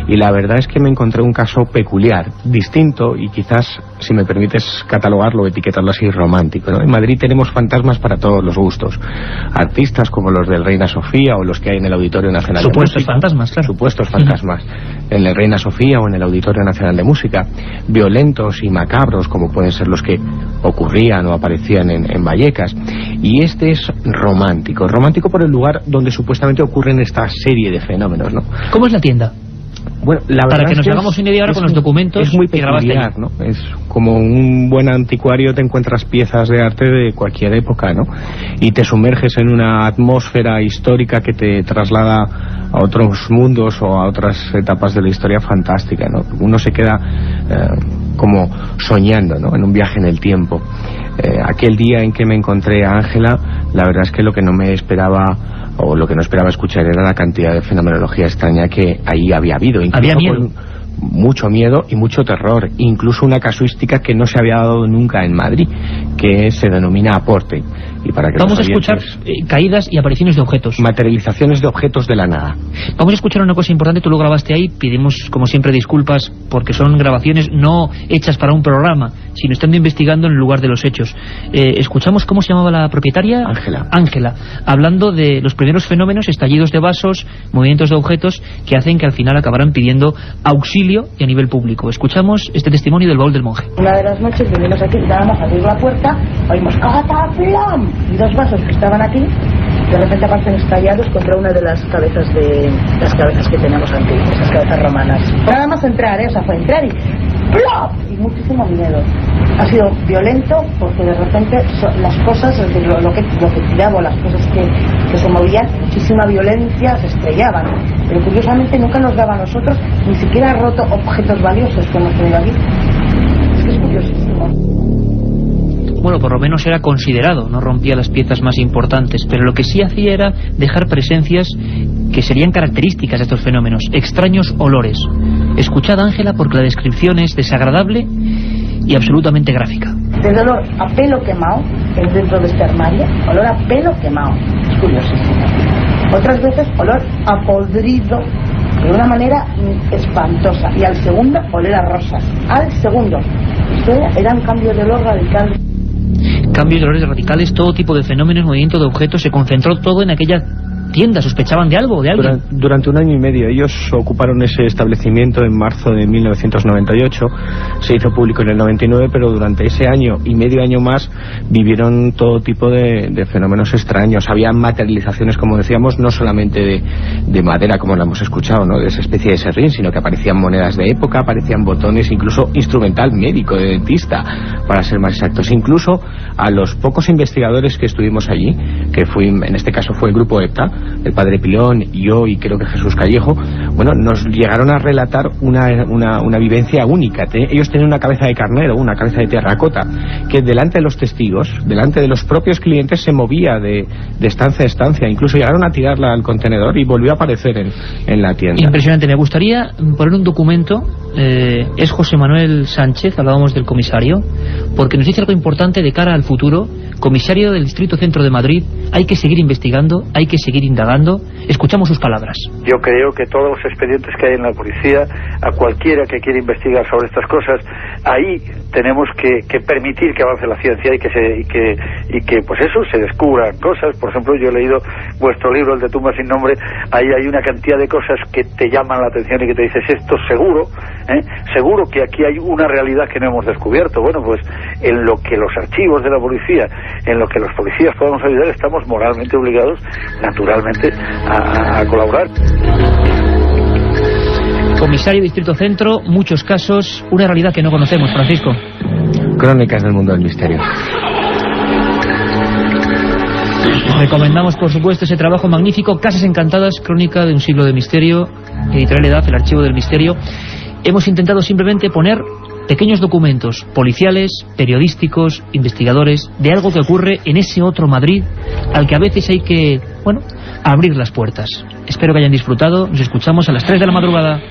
y la verdad es que me encontré un caso peculiar, distinto y quizás, si me permites catalogarlo o etiquetarlo así, romántico, ¿no? En Madrid tenemos fantasmas para todos los gustos. Artistas como los del Reina Sofía o los que hay en el Auditorio Nacional de Música. Supuestos fantasmas, claro. Supuestos fantasmas. En el Reina Sofía o en el Auditorio Nacional de Música. Violentos y macabros como pueden ser los que ocurrían o aparecían en Vallecas. Y este es romántico. Romántico por el lugar donde supuestamente ocurren esta serie de fenómenos, ¿no? ¿Cómo es la tienda? Bueno, la para verdad que es nos hagamos una idea ahora con los documentos. Es muy peculiar, ¿no? Es como un buen anticuario, te encuentras piezas de arte de cualquier época, ¿no? Y te sumerges en una atmósfera histórica que te traslada a otros mundos o a otras etapas de la historia fantástica, ¿no? Uno se queda como soñando, ¿no? En un viaje en el tiempo. Aquel día en que me encontré a Ángela, la verdad es que lo que no me esperaba o lo que no esperaba escuchar era la cantidad de fenomenología extraña que ahí había habido. Había miedo. Mucho miedo y mucho terror, incluso una casuística que no se había dado nunca en Madrid, que se denomina aporte. Y para que vamos a escuchar caídas y apariciones de objetos. Materializaciones de objetos de la nada. Vamos a escuchar una cosa importante, tú lo grabaste ahí, pedimos como siempre disculpas porque son grabaciones no hechas para un programa, sino estando investigando en el lugar de los hechos. Escuchamos cómo se llamaba la propietaria. Ángela, hablando de los primeros fenómenos, estallidos de vasos, movimientos de objetos que hacen que al final acabaran pidiendo auxilio y a nivel público. Escuchamos este testimonio del baúl del monje. Una de las noches venimos aquí, dábamos a abrir la puerta, oímos ¡cataflam! Y 2 vasos que estaban aquí, de repente aparecen estallados contra una de las cabezas que tenemos antiguas, esas cabezas romanas. Nada más entrar, o sea, fue entrar y ¡plop! Y muchísimo miedo. Ha sido violento porque de repente las cosas, es decir, lo que tiraba, las cosas que se movían, muchísima violencia, se estrellaban. Pero curiosamente nunca nos daba a nosotros, ni siquiera ha roto objetos valiosos que hemos tenido aquí. Es que es curiosísimo. Bueno, por lo menos era considerado, no rompía las piezas más importantes, pero lo que sí hacía era dejar presencias que serían características de estos fenómenos, extraños olores. Escuchad, Ángela, porque la descripción es desagradable y absolutamente gráfica. Desde olor a pelo quemado, dentro de este armario, olor a pelo quemado, es curiosísimo. Otras veces olor a podrido, de una manera espantosa, y al segundo oler a rosas, al segundo. Esto era un cambio de olor radical. Cambios de olores radicales, todo tipo de fenómenos, movimiento de objetos, se concentró todo en aquella tienda? ¿Sospechaban de algo, de alguien? Durante un año y medio. Ellos ocuparon ese establecimiento en marzo de 1998, se hizo público en el 99, pero durante ese año y medio año más vivieron todo tipo de fenómenos extraños. Había materializaciones, como decíamos, no solamente de madera, como lo hemos escuchado, ¿no?, de esa especie de serrín, sino que aparecían monedas de época, aparecían botones, incluso instrumental médico, de dentista, para ser más exactos. Incluso a los pocos investigadores que estuvimos allí, que en este caso fue el grupo EPTA, el padre Pilón, yo y creo que Jesús Callejo, bueno, nos llegaron a relatar una vivencia única. Ellos tenían una cabeza de carnero, una cabeza de terracota, que delante de los testigos, delante de los propios clientes, se movía de estancia a estancia. Incluso llegaron a tirarla al contenedor y volvió a aparecer en la tienda. Impresionante. Me gustaría poner un documento. Es José Manuel Sánchez, hablábamos del comisario, porque nos dice algo importante de cara al futuro. Comisario del Distrito Centro de Madrid, hay que seguir investigando, hay que seguir indagando. Escuchamos sus palabras. Yo creo que todos los expedientes que hay en la policía, a cualquiera que quiera investigar sobre estas cosas, ahí tenemos que permitir que avance la ciencia y que pues eso, se descubran cosas. Por ejemplo, yo he leído vuestro libro, el de Tumba sin nombre. Ahí hay una cantidad de cosas que te llaman la atención y que te dices, esto seguro, seguro que aquí hay una realidad que no hemos descubierto. Bueno, pues en lo que los archivos de la policía, en lo que los policías podamos ayudar, estamos moralmente obligados, naturalmente, a colaborar. Comisario Distrito Centro, muchos casos, una realidad que no conocemos, Francisco. Crónicas del mundo del misterio. Recomendamos, por supuesto, ese trabajo magnífico, Casas Encantadas, crónica de un siglo de misterio, Editorial Edad, el archivo del misterio. Hemos intentado simplemente poner pequeños documentos policiales, periodísticos, investigadores, de algo que ocurre en ese otro Madrid al que a veces hay que, abrir las puertas. Espero que hayan disfrutado. Nos escuchamos a las 3 de la madrugada.